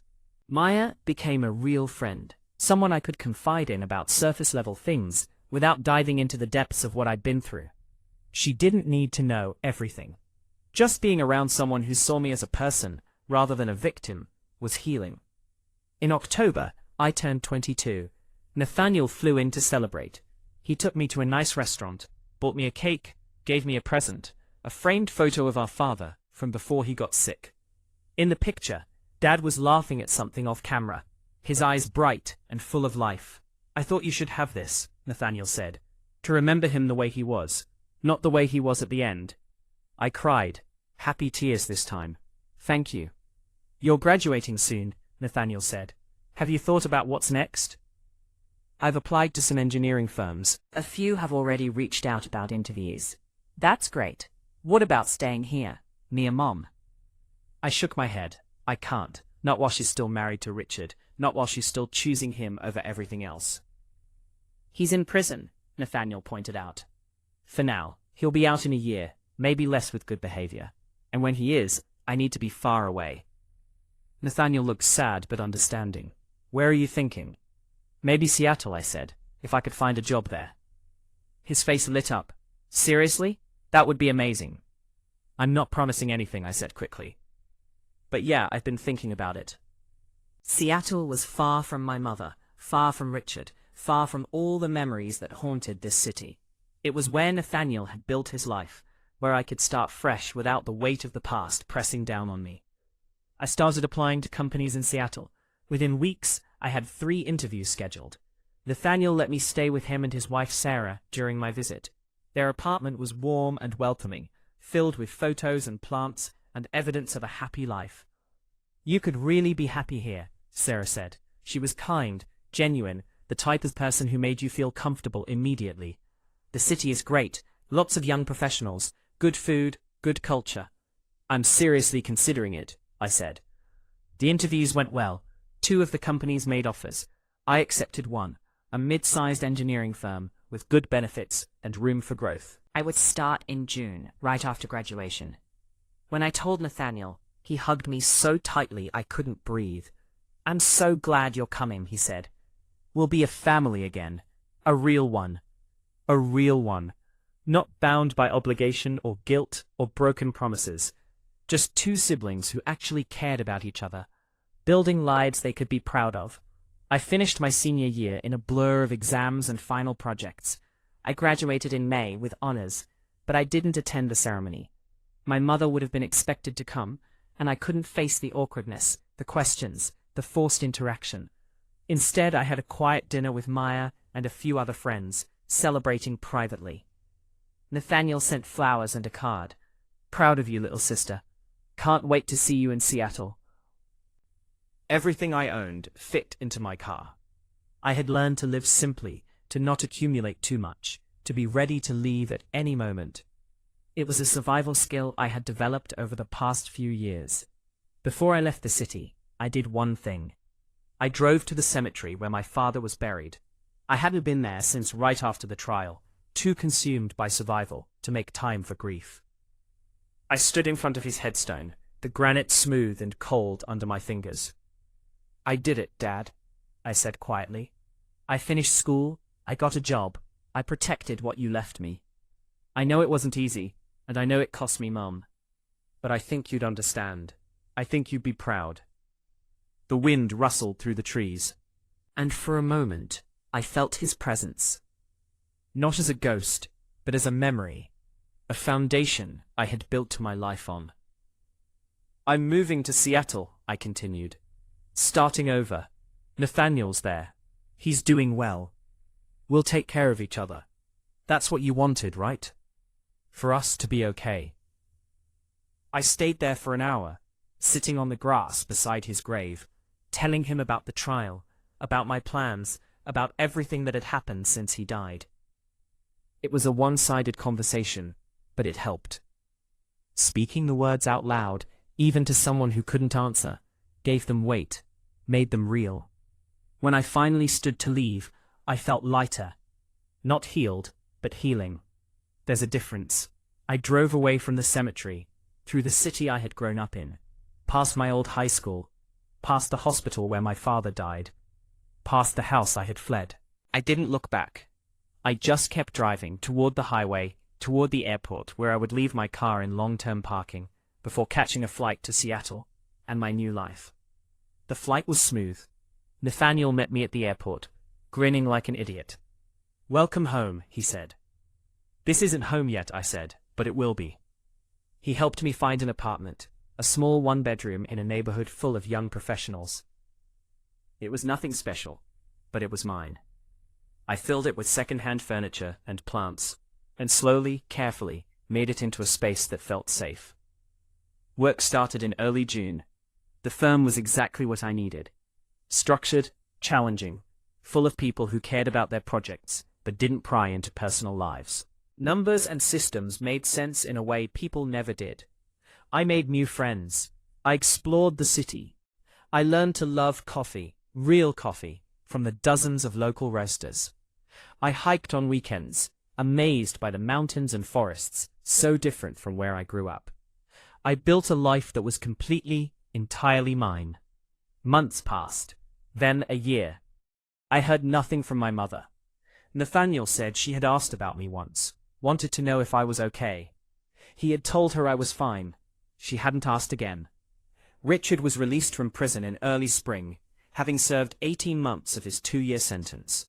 Maya became a real friend, someone I could confide in about surface-level things without diving into the depths of what I'd been through. She didn't need to know everything. Just being around someone who saw me as a person, rather than a victim, was healing. In October, I turned 22. Nathaniel flew in to celebrate. He took me to a nice restaurant, bought me a cake, gave me a present, a framed photo of our father from before he got sick. In the picture, Dad was laughing at something off camera, his eyes bright and full of life. "I thought you should have this," Nathaniel said, "to remember him the way he was, not the way he was at the end." I cried, happy tears this time. "Thank you." "You're graduating soon," Nathaniel said. "Have you thought about what's next?" "I've applied to some engineering firms. A few have already reached out about interviews. That's great. What about staying here, me and Mom?" I shook my head. I can't. Not while she's still married to Richard. Not while she's still choosing him over everything else. "He's in prison," Nathaniel pointed out. "For now. He'll be out in a year, maybe less with good behavior. And when he is, I need to be far away." Nathaniel looked sad but understanding. "Where are you thinking?" "Maybe Seattle," I said, "if I could find a job there." His face lit up. "Seriously? That would be amazing." "I'm not promising anything," I said quickly. "But yeah, I've been thinking about it." Seattle was far from my mother, far from Richard, far from all the memories that haunted this city. It was where Nathaniel had built his life, where I could start fresh without the weight of the past pressing down on me. I started applying to companies in Seattle. Within weeks, I had 3 interviews scheduled. Nathaniel let me stay with him and his wife Sarah during my visit. Their apartment was warm and welcoming, filled with photos and plants and evidence of a happy life. "You could really be happy here," Sarah said. She was kind, genuine, the type of person who made you feel comfortable immediately. "The city is great, lots of young professionals, good food, good culture." "I'm seriously considering it," I said. The interviews went well. 2 of the companies made offers. I accepted one, a mid-sized engineering firm with good benefits and room for growth. I would start in June, right after graduation. When I told Nathaniel, he hugged me so tightly I couldn't breathe. "I'm so glad you're coming," he said. "We'll be a family again. A real one. A real one. Not bound by obligation or guilt or broken promises. Just 2 siblings who actually cared about each other, building lives they could be proud of." I finished my senior year in a blur of exams and final projects. I graduated in May with honors, but I didn't attend the ceremony. My mother would have been expected to come, and I couldn't face the awkwardness, the questions, the forced interaction. Instead, I had a quiet dinner with Maya and a few other friends, celebrating privately. Nathaniel sent flowers and a card. "Proud of you, little sister. Can't wait to see you in Seattle." Everything I owned fit into my car. I had learned to live simply, to not accumulate too much, to be ready to leave at any moment. It was a survival skill I had developed over the past few years. Before I left the city, I did one thing. I drove to the cemetery where my father was buried. I hadn't been there since right after the trial, too consumed by survival to make time for grief. I stood in front of his headstone, the granite smooth and cold under my fingers. "I did it, Dad," I said quietly. "I finished school, I got a job, I protected what you left me. I know it wasn't easy, and I know it cost me Mum. But I think you'd understand. I think you'd be proud." The wind rustled through the trees, and for a moment I felt his presence. Not as a ghost, but as a memory, a foundation I had built my life on. "I'm moving to Seattle," I continued. "Starting over. Nathaniel's there. He's doing well. We'll take care of each other. That's what you wanted, right? For us to be okay." I stayed there for an hour, sitting on the grass beside his grave, telling him about the trial, about my plans, about everything that had happened since he died. It was a one-sided conversation, but it helped. Speaking the words out loud, even to someone who couldn't answer, gave them weight, made them real. When I finally stood to leave, I felt lighter. Not healed, but healing. There's a difference. I drove away from the cemetery, through the city I had grown up in, past my old high school, past the hospital where my father died, past the house I had fled. I didn't look back. I just kept driving toward the highway, toward the airport where I would leave my car in long-term parking before catching a flight to Seattle and my new life. The flight was smooth. Nathaniel met me at the airport, grinning like an idiot. "Welcome home," he said. "This isn't home yet," I said, "but it will be." He helped me find an apartment, a small one-bedroom in a neighborhood full of young professionals. It was nothing special, but it was mine. I filled it with second-hand furniture and plants, and slowly, carefully, made it into a space that felt safe. Work started in early June. The firm was exactly what I needed. Structured, challenging, full of people who cared about their projects, but didn't pry into personal lives. Numbers and systems made sense in a way people never did. I made new friends. I explored the city. I learned to love coffee, real coffee, from the dozens of local roasters. I hiked on weekends, amazed by the mountains and forests, so different from where I grew up. I built a life that was completely, entirely mine. Months passed, then a year. I heard nothing from my mother. Nathaniel said she had asked about me once, wanted to know if I was okay. He had told her I was fine. She hadn't asked again. Richard was released from prison in early spring, having served 18 months of his 2-year sentence.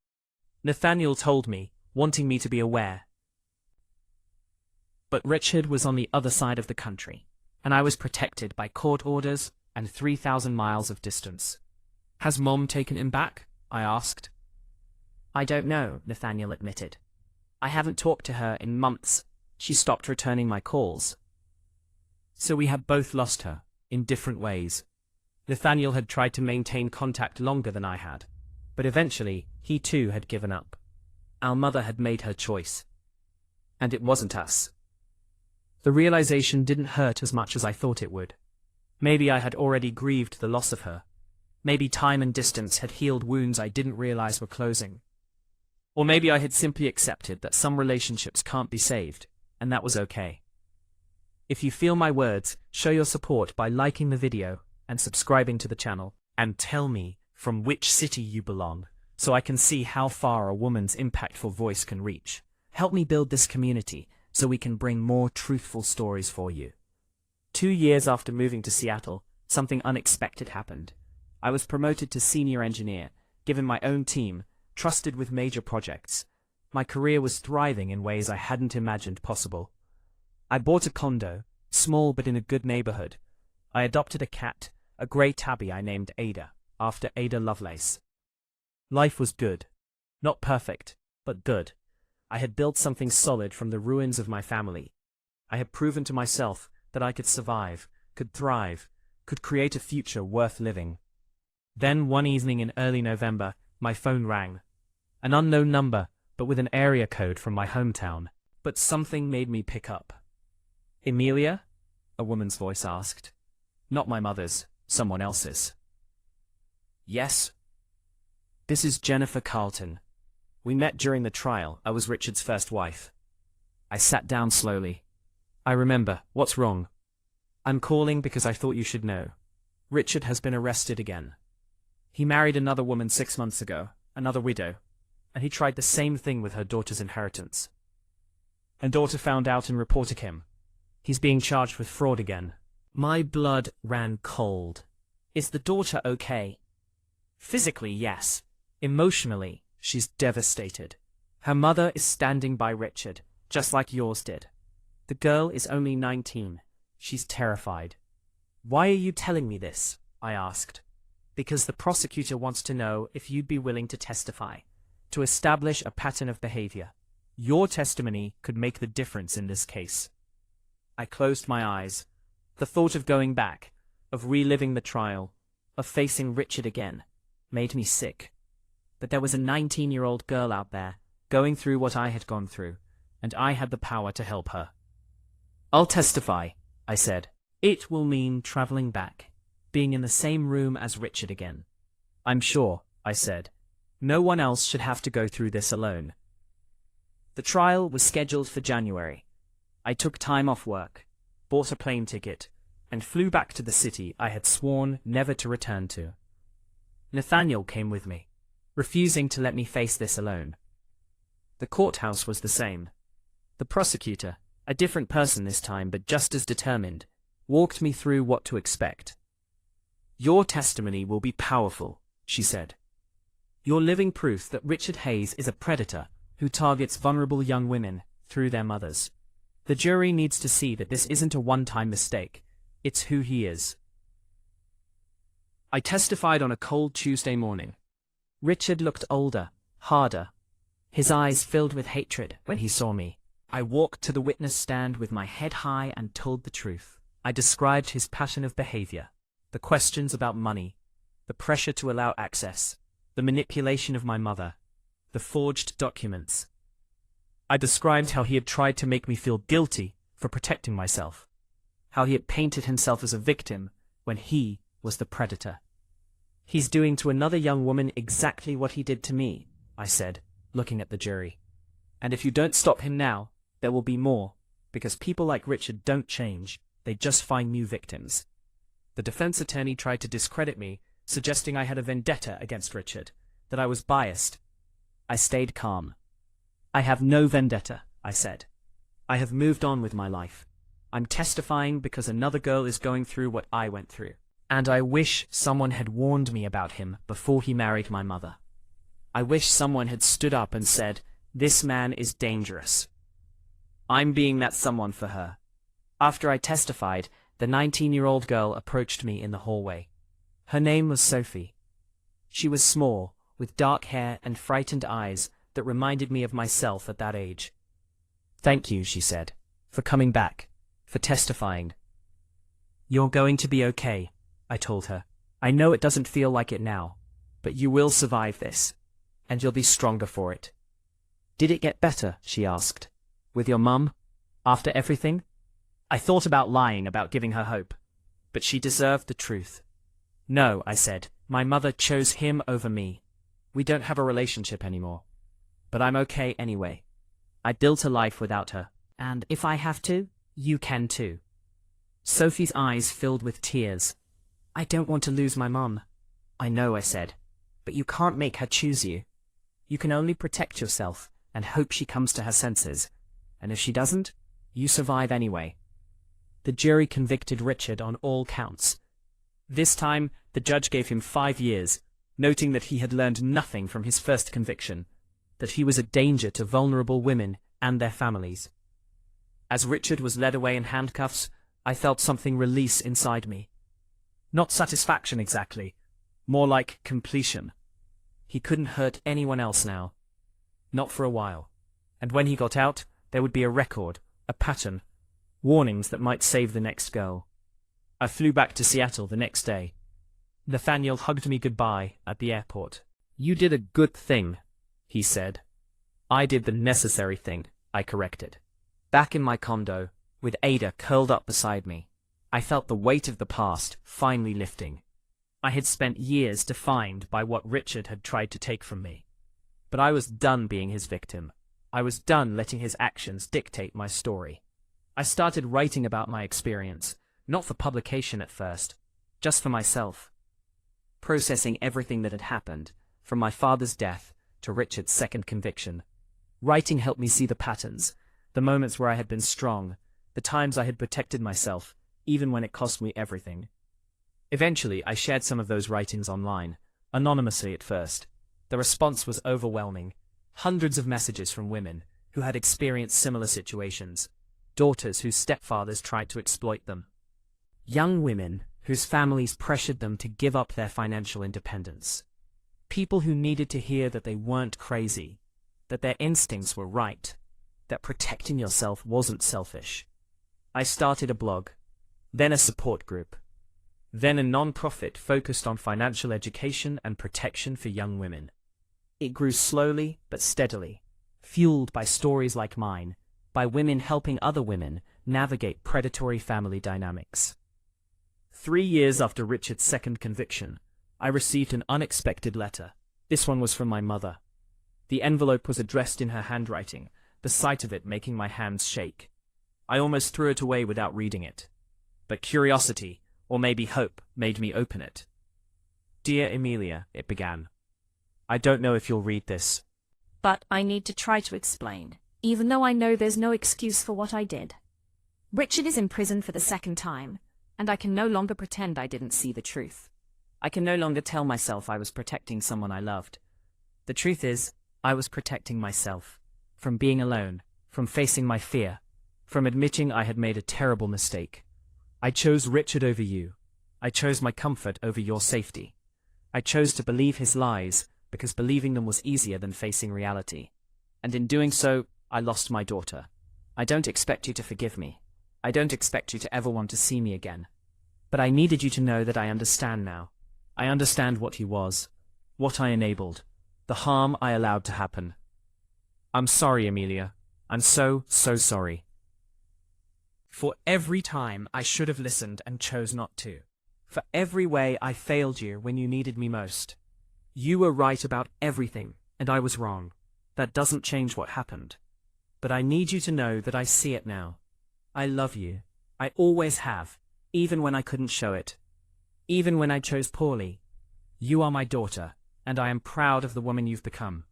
Nathaniel told me, wanting me to be aware. But Richard was on the other side of the country, and I was protected by court orders and 3,000 miles of distance. "Has Mom taken him back?" I asked. "I don't know," Nathaniel admitted. "I haven't talked to her in months. She stopped returning my calls." So we had both lost her, in different ways. Nathaniel had tried to maintain contact longer than I had, but eventually he too had given up. Our mother had made her choice. And it wasn't us. The realization didn't hurt as much as I thought it would. Maybe I had already grieved the loss of her. Maybe time and distance had healed wounds I didn't realize were closing. Or maybe I had simply accepted that some relationships can't be saved, and that was okay. If you feel my words, show your support by liking the video and subscribing to the channel, and tell me from which city you belong, so I can see how far a woman's impactful voice can reach. Help me build this community so we can bring more truthful stories for you. 2 years after moving to Seattle, something unexpected happened. I was promoted to senior engineer, given my own team, trusted with major projects. My career was thriving in ways I hadn't imagined possible. I bought a condo, small but in a good neighborhood. I adopted a cat, a gray tabby I named Ada, after Ada Lovelace. Life was good. Not perfect, but good. I had built something solid from the ruins of my family. I had proven to myself that I could survive, could thrive, could create a future worth living. Then one evening in early November, my phone rang. An unknown number, but with an area code from my hometown. But something made me pick up. "Emilia?" a woman's voice asked. Not my mother's, someone else's. "Yes," This is Jennifer Carlton. We met during the trial. I was Richard's first wife. I sat down slowly. I remember. What's wrong? I'm calling because I thought you should know. Richard has been arrested again. He married another woman 6 months ago, another widow, and he tried the same thing with her daughter's inheritance. And daughter found out and reported him. He's being charged with fraud again. My blood ran cold. Is the daughter okay? Physically, yes. Emotionally, she's devastated. Her mother is standing by Richard, just like yours did. The girl is only 19. She's terrified. Why are you telling me this? I asked. Because the prosecutor wants to know if you'd be willing to testify, to establish a pattern of behavior. Your testimony could make the difference in this case. I closed my eyes. The thought of going back, of reliving the trial, of facing Richard again, made me sick. But there was a 19-year-old girl out there, going through what I had gone through, and I had the power to help her. I'll testify, I said. It will mean traveling back, being in the same room as Richard again. I'm sure, I said. No one else should have to go through this alone. The trial was scheduled for January. I took time off work, bought a plane ticket, and flew back to the city I had sworn never to return to. Nathaniel came with me, refusing to let me face this alone. The courthouse was the same. The prosecutor, a different person this time but just as determined, walked me through what to expect. Your testimony will be powerful, she said. You're living proof that Richard Hayes is a predator who targets vulnerable young women through their mothers. The jury needs to see that this isn't a one-time mistake. It's who he is. I testified on a cold Tuesday morning. Richard looked older, harder. His eyes filled with hatred when he saw me. I walked to the witness stand with my head high and told the truth. I described his pattern of behavior, the questions about money, the pressure to allow access, the manipulation of my mother, the forged documents. I described how he had tried to make me feel guilty for protecting myself, how he had painted himself as a victim when he was the predator. He's doing to another young woman exactly what he did to me, I said, looking at the jury. And if you don't stop him now, there will be more, because people like Richard don't change, they just find new victims. The defense attorney tried to discredit me, suggesting I had a vendetta against Richard, that I was biased. I stayed calm. I have no vendetta, I said. I have moved on with my life. I'm testifying because another girl is going through what I went through. And I wish someone had warned me about him before he married my mother. I wish someone had stood up and said, "This man is dangerous." I'm being that someone for her. After I testified, the 19-year-old girl approached me in the hallway. Her name was Sophie. She was small, with dark hair and frightened eyes that reminded me of myself at that age. "Thank you," she said, "for coming back, for testifying." "You're going to be okay," I told her. "I know it doesn't feel like it now, but you will survive this, and you'll be stronger for it." "Did it get better?" she asked. "With your mum? After everything?" I thought about lying, about giving her hope, but she deserved the truth. "No," I said, "my mother chose him over me. We don't have a relationship anymore. But I'm okay anyway. I built a life without her, and if I have to, you can too." Sophie's eyes filled with tears. "I don't want to lose my mum." "I know," I said, "but you can't make her choose you. You can only protect yourself and hope she comes to her senses. And if she doesn't, you survive anyway." The jury convicted Richard on all counts. This time, the judge gave him 5 years, noting that he had learned nothing from his first conviction, that he was a danger to vulnerable women and their families. As Richard was led away in handcuffs, I felt something release inside me. Not satisfaction exactly, more like completion. He couldn't hurt anyone else now. Not for a while. And when he got out, there would be a record, a pattern, warnings that might save the next girl. I flew back to Seattle the next day. Nathaniel hugged me goodbye at the airport. "You did a good thing," he said. "I did the necessary thing," I corrected. Back in my condo, with Ada curled up beside me, I felt the weight of the past finally lifting. I had spent years defined by what Richard had tried to take from me. But I was done being his victim. I was done letting his actions dictate my story. I started writing about my experience, not for publication at first, just for myself. Processing everything that had happened, from my father's death to Richard's second conviction. Writing helped me see the patterns, the moments where I had been strong, the times I had protected myself, even when it cost me everything. Eventually, I shared some of those writings online, anonymously at first. The response was overwhelming. Hundreds of messages from women who had experienced similar situations, daughters whose stepfathers tried to exploit them, young women whose families pressured them to give up their financial independence, people who needed to hear that they weren't crazy, that their instincts were right, that protecting yourself wasn't selfish. I started a blog, then a support group, then a non-profit focused on financial education and protection for young women. It grew slowly but steadily, fueled by stories like mine, by women helping other women navigate predatory family dynamics. 3 years after Richard's second conviction, I received an unexpected letter. This one was from my mother. The envelope was addressed in her handwriting, the sight of it making my hands shake. I almost threw it away without reading it. But curiosity, or maybe hope, made me open it. "Dear Emilia," it began. "I don't know if you'll read this. But I need to try to explain, even though I know there's no excuse for what I did. Richard is in prison for the second time, and I can no longer pretend I didn't see the truth. I can no longer tell myself I was protecting someone I loved. The truth is, I was protecting myself, from being alone, from facing my fear, from admitting I had made a terrible mistake. I chose Richard over you. I chose my comfort over your safety. I chose to believe his lies because believing them was easier than facing reality. And in doing so, I lost my daughter. I don't expect you to forgive me. I don't expect you to ever want to see me again. But I needed you to know that I understand now. I understand what he was, what I enabled, the harm I allowed to happen. I'm sorry, Emilia. I'm so sorry. For every time I should have listened and chose not to. For every way I failed you when you needed me most. You were right about everything, and I was wrong. That doesn't change what happened. But I need you to know that I see it now. I love you. I always have, even when I couldn't show it. Even when I chose poorly. You are my daughter, and I am proud of the woman you've become.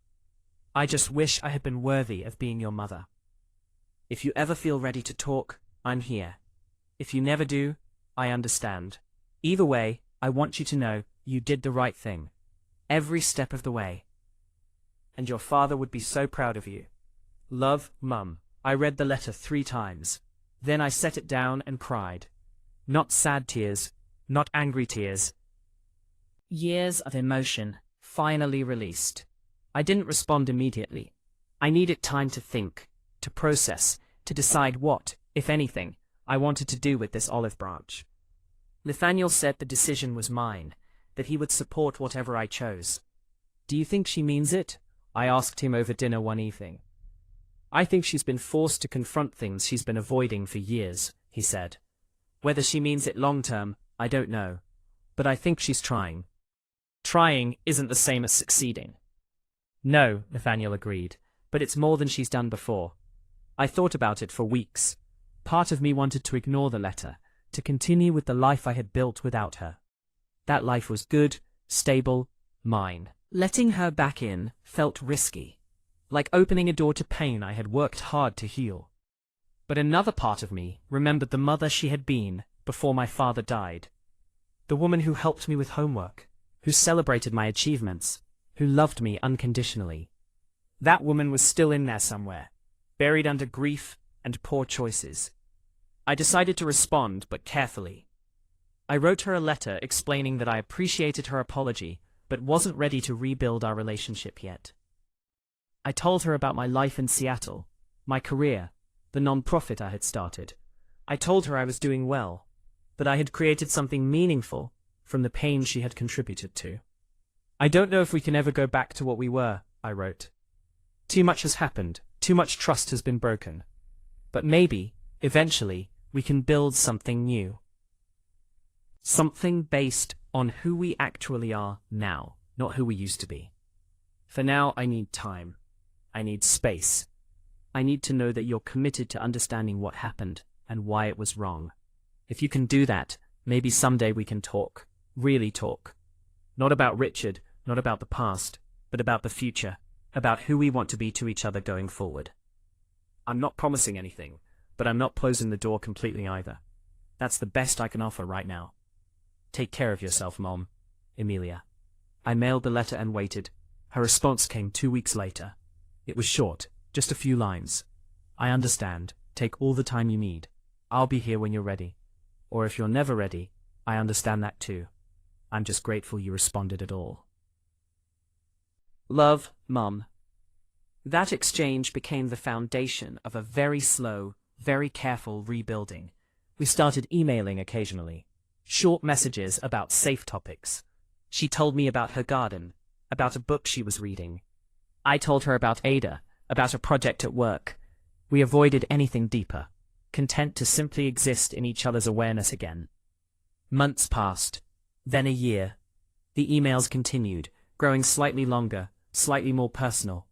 I just wish I had been worthy of being your mother. If you ever feel ready to talk, I'm here. If you never do, I understand. Either way, I want you to know you did the right thing. Every step of the way. And your father would be so proud of you. Love, Mum. I read the letter 3 times. Then I set it down and cried. Not sad tears, not angry tears. Years of emotion, finally released. I didn't respond immediately. I needed time to think, to process, to decide what, if anything, I wanted to do with this olive branch. Nathaniel said the decision was mine, that he would support whatever I chose. Do you think she means it? I asked him over dinner one evening. I think she's been forced to confront things she's been avoiding for years, he said. Whether she means it long-term, I don't know. But I think she's trying. Trying isn't the same as succeeding. No, Nathaniel agreed, but it's more than she's done before. I thought about it for weeks. Part of me wanted to ignore the letter, to continue with the life I had built without her. That life was good, stable, mine. Letting her back in felt risky, like opening a door to pain I had worked hard to heal. But another part of me remembered the mother she had been before my father died. The woman who helped me with homework, who celebrated my achievements, who loved me unconditionally. That woman was still in there somewhere, buried under grief and poor choices. I decided to respond, but carefully. I wrote her a letter explaining that I appreciated her apology, but wasn't ready to rebuild our relationship yet. I told her about my life in Seattle, my career, the non-profit I had started. I told her I was doing well, that I had created something meaningful from the pain she had contributed to. I don't know if we can ever go back to what we were, I wrote. Too much has happened, too much trust has been broken. But maybe, eventually, we can build something new. Something based on who we actually are now, not who we used to be. For now, I need time. I need space. I need to know that you're committed to understanding what happened and why it was wrong. If you can do that, maybe someday we can talk. Really talk. Not about Richard, not about the past, but about the future, about who we want to be to each other going forward. I'm not promising anything, but I'm not closing the door completely either. That's the best I can offer right now. Take care of yourself, Mom. Emilia. I mailed the letter and waited. Her response came 2 weeks later. It was short, just a few lines. I understand. Take all the time you need. I'll be here when you're ready. Or if you're never ready, I understand that too. I'm just grateful you responded at all. Love, Mum. That exchange became the foundation of a very slow, very careful rebuilding. We started emailing occasionally. Short messages about safe topics. She told me about her garden, about a book she was reading. I told her about Ada, about a project at work. We avoided anything deeper, content to simply exist in each other's awareness again. Months passed, then a year. The emails continued, growing slightly longer, slightly more personal.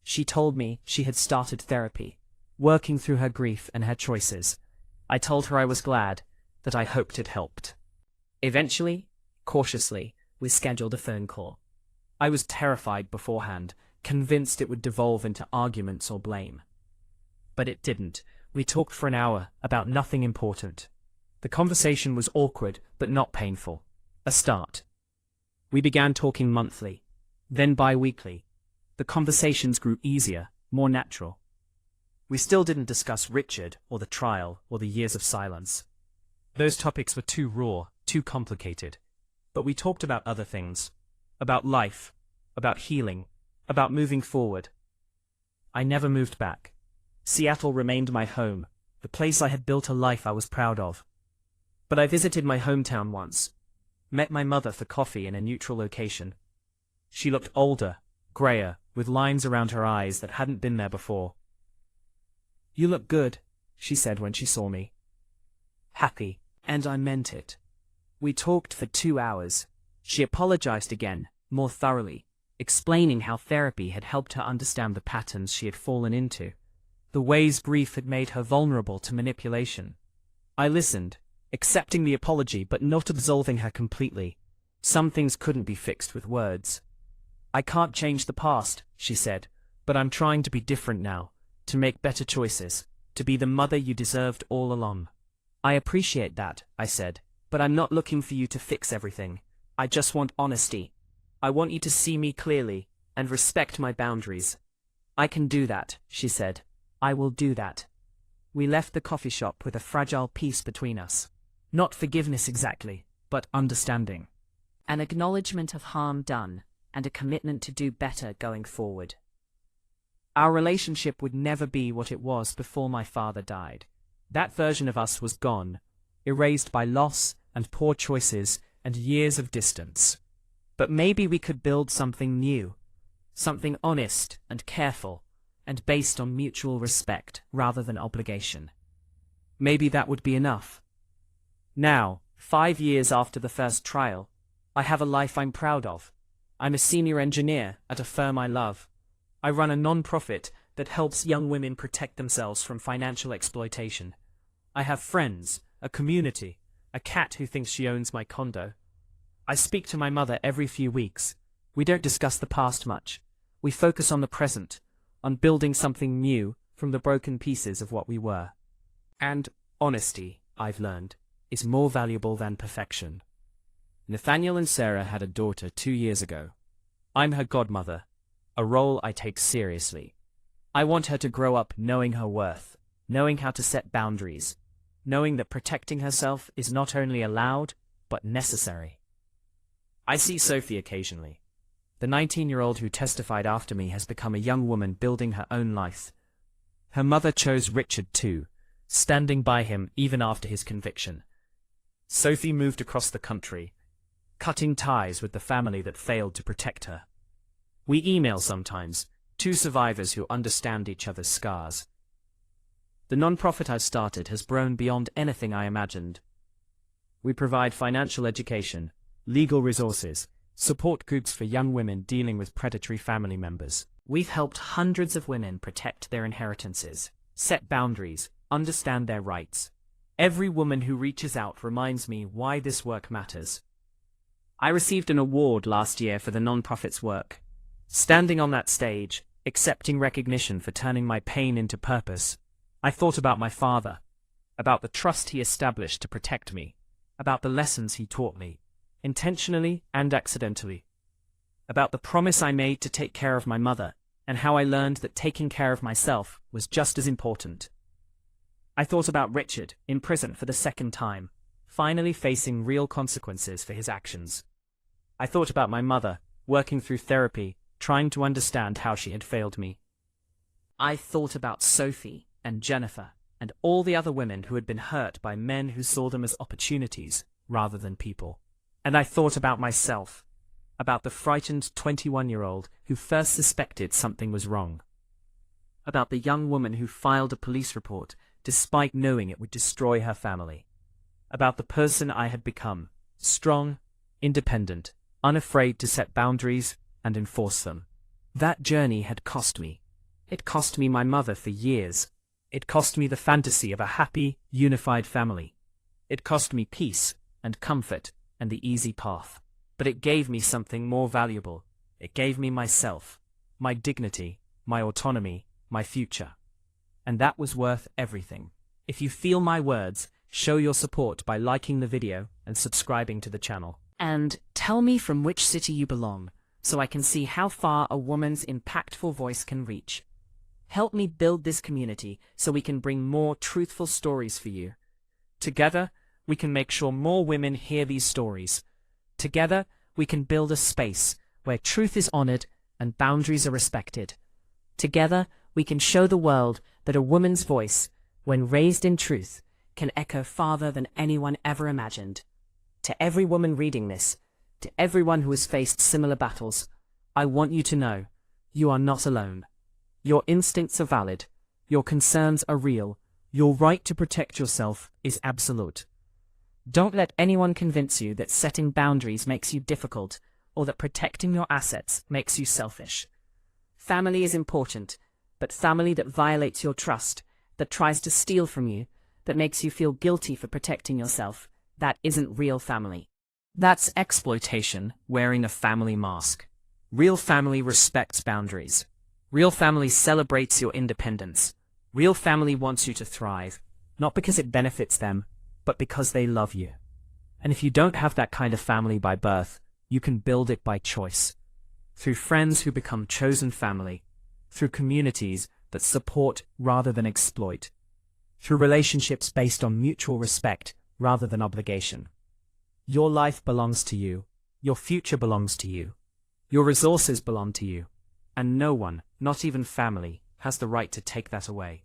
She told me she had started therapy, working through her grief and her choices. I told her I was glad, that I hoped it helped. Eventually, cautiously, we scheduled a phone call. I was terrified beforehand, convinced it would devolve into arguments or blame. But it didn't. We talked for an hour about nothing important. The conversation was awkward, but not painful. A start. We began talking monthly, then bi-weekly. The conversations grew easier, more natural. We still didn't discuss Richard, or the trial, or the years of silence. Those topics were too raw, too complicated. But we talked about other things. About life, about healing, about moving forward. I never moved back. Seattle remained my home, the place I had built a life I was proud of. But I visited my hometown once, met my mother for coffee in a neutral location. She looked older, grayer, with lines around her eyes that hadn't been there before. "You look good," she said when she saw me. Happy, and I meant it. We talked for 2 hours. She apologized again, more thoroughly, explaining how therapy had helped her understand the patterns she had fallen into, the ways grief had made her vulnerable to manipulation. I listened, accepting the apology but not absolving her completely. Some things couldn't be fixed with words. "I can't change the past," she said, "but I'm trying to be different now, to make better choices, to be the mother you deserved all along." "I appreciate that," I said, "but I'm not looking for you to fix everything. I just want honesty. I want you to see me clearly and respect my boundaries." "I can do that," she said. "I will do that." We left the coffee shop with a fragile peace between us. Not forgiveness exactly, but understanding. An acknowledgement of harm done, and a commitment to do better going forward. Our relationship would never be what it was before my father died. That version of us was gone, erased by loss and poor choices and years of distance. But maybe we could build something new, something honest and careful, and based on mutual respect rather than obligation. Maybe that would be enough. Now, 5 years after the first trial, I have a life I'm proud of. I'm a senior engineer at a firm I love. I run a non-profit that helps young women protect themselves from financial exploitation. I have friends, a community, a cat who thinks she owns my condo. I speak to my mother every few weeks. We don't discuss the past much. We focus on the present, on building something new from the broken pieces of what we were. And honesty, I've learned, is more valuable than perfection. Nathaniel and Sarah had a daughter 2 years ago. I'm her godmother, a role I take seriously. I want her to grow up knowing her worth, knowing how to set boundaries, knowing that protecting herself is not only allowed, but necessary. I see Sophie occasionally. The 19-year-old who testified after me has become a young woman building her own life. Her mother chose Richard too, standing by him even after his conviction. Sophie moved across the country, cutting ties with the family that failed to protect her. We email sometimes, two survivors who understand each other's scars. The non-profit I've started has grown beyond anything I imagined. We provide financial education, legal resources, support groups for young women dealing with predatory family members. We've helped hundreds of women protect their inheritances, set boundaries, understand their rights. Every woman who reaches out reminds me why this work matters. I received an award last year for the nonprofit's work. Standing on that stage, accepting recognition for turning my pain into purpose, I thought about my father, about the trust he established to protect me, about the lessons he taught me, intentionally and accidentally, about the promise I made to take care of my mother, and how I learned that taking care of myself was just as important. I thought about Richard, in prison for the second time, finally facing real consequences for his actions. I thought about my mother, working through therapy, trying to understand how she had failed me. I thought about Sophie and Jennifer and all the other women who had been hurt by men who saw them as opportunities rather than people. And I thought about myself, about the frightened 21-year-old who first suspected something was wrong, about the young woman who filed a police report despite knowing it would destroy her family, about the person I had become, strong, independent, unafraid to set boundaries and enforce them. That journey had cost me. It cost me my mother for years. It cost me the fantasy of a happy, unified family. It cost me peace and comfort and the easy path. But it gave me something more valuable. It gave me myself, my dignity, my autonomy, my future. And that was worth everything. If you feel my words, show your support by liking the video and subscribing to the channel. And tell me from which city you belong, so I can see how far a woman's impactful voice can reach. Help me build this community so we can bring more truthful stories for you. Together, we can make sure more women hear these stories. Together, we can build a space where truth is honored and boundaries are respected. Together, we can show the world that a woman's voice, when raised in truth, can echo farther than anyone ever imagined. To every woman reading this, to everyone who has faced similar battles, I want you to know, you are not alone. Your instincts are valid, your concerns are real, your right to protect yourself is absolute. Don't let anyone convince you that setting boundaries makes you difficult, or that protecting your assets makes you selfish. Family is important, but family that violates your trust, that tries to steal from you, that makes you feel guilty for protecting yourself, that isn't real family. That's exploitation wearing a family mask. Real family respects boundaries. Real family celebrates your independence. Real family wants you to thrive, not because it benefits them, but because they love you. And if you don't have that kind of family by birth, you can build it by choice. Through friends who become chosen family, through communities that support rather than exploit, through relationships based on mutual respect rather than obligation. Your life belongs to you, your future belongs to you, your resources belong to you, and no one, not even family, has the right to take that away.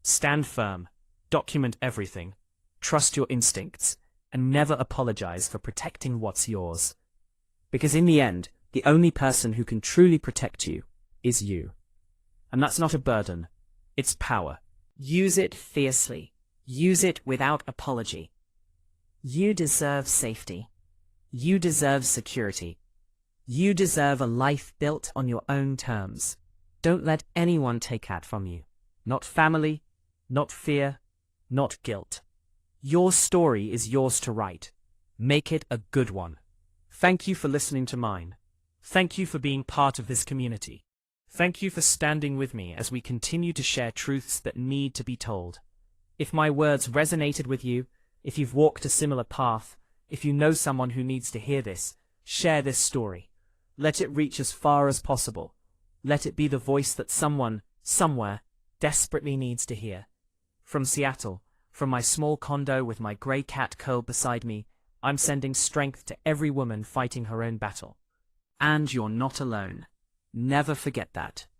Stand firm, document everything, trust your instincts, and never apologize for protecting what's yours. Because in the end, the only person who can truly protect you is you. And that's not a burden, it's power. Use it fiercely. Use it without apology. You deserve safety. You deserve security. You deserve a life built on your own terms. Don't let anyone take that from you. Not family, not fear, not guilt. Your story is yours to write. Make it a good one. Thank you for listening to mine. Thank you for being part of this community. Thank you for standing with me as we continue to share truths that need to be told. If my words resonated with you, if you've walked a similar path, if you know someone who needs to hear this, share this story. Let it reach as far as possible. Let it be the voice that someone, somewhere, desperately needs to hear. From Seattle, from my small condo with my grey cat curled beside me, I'm sending strength to every woman fighting her own battle. And you're not alone. Never forget that.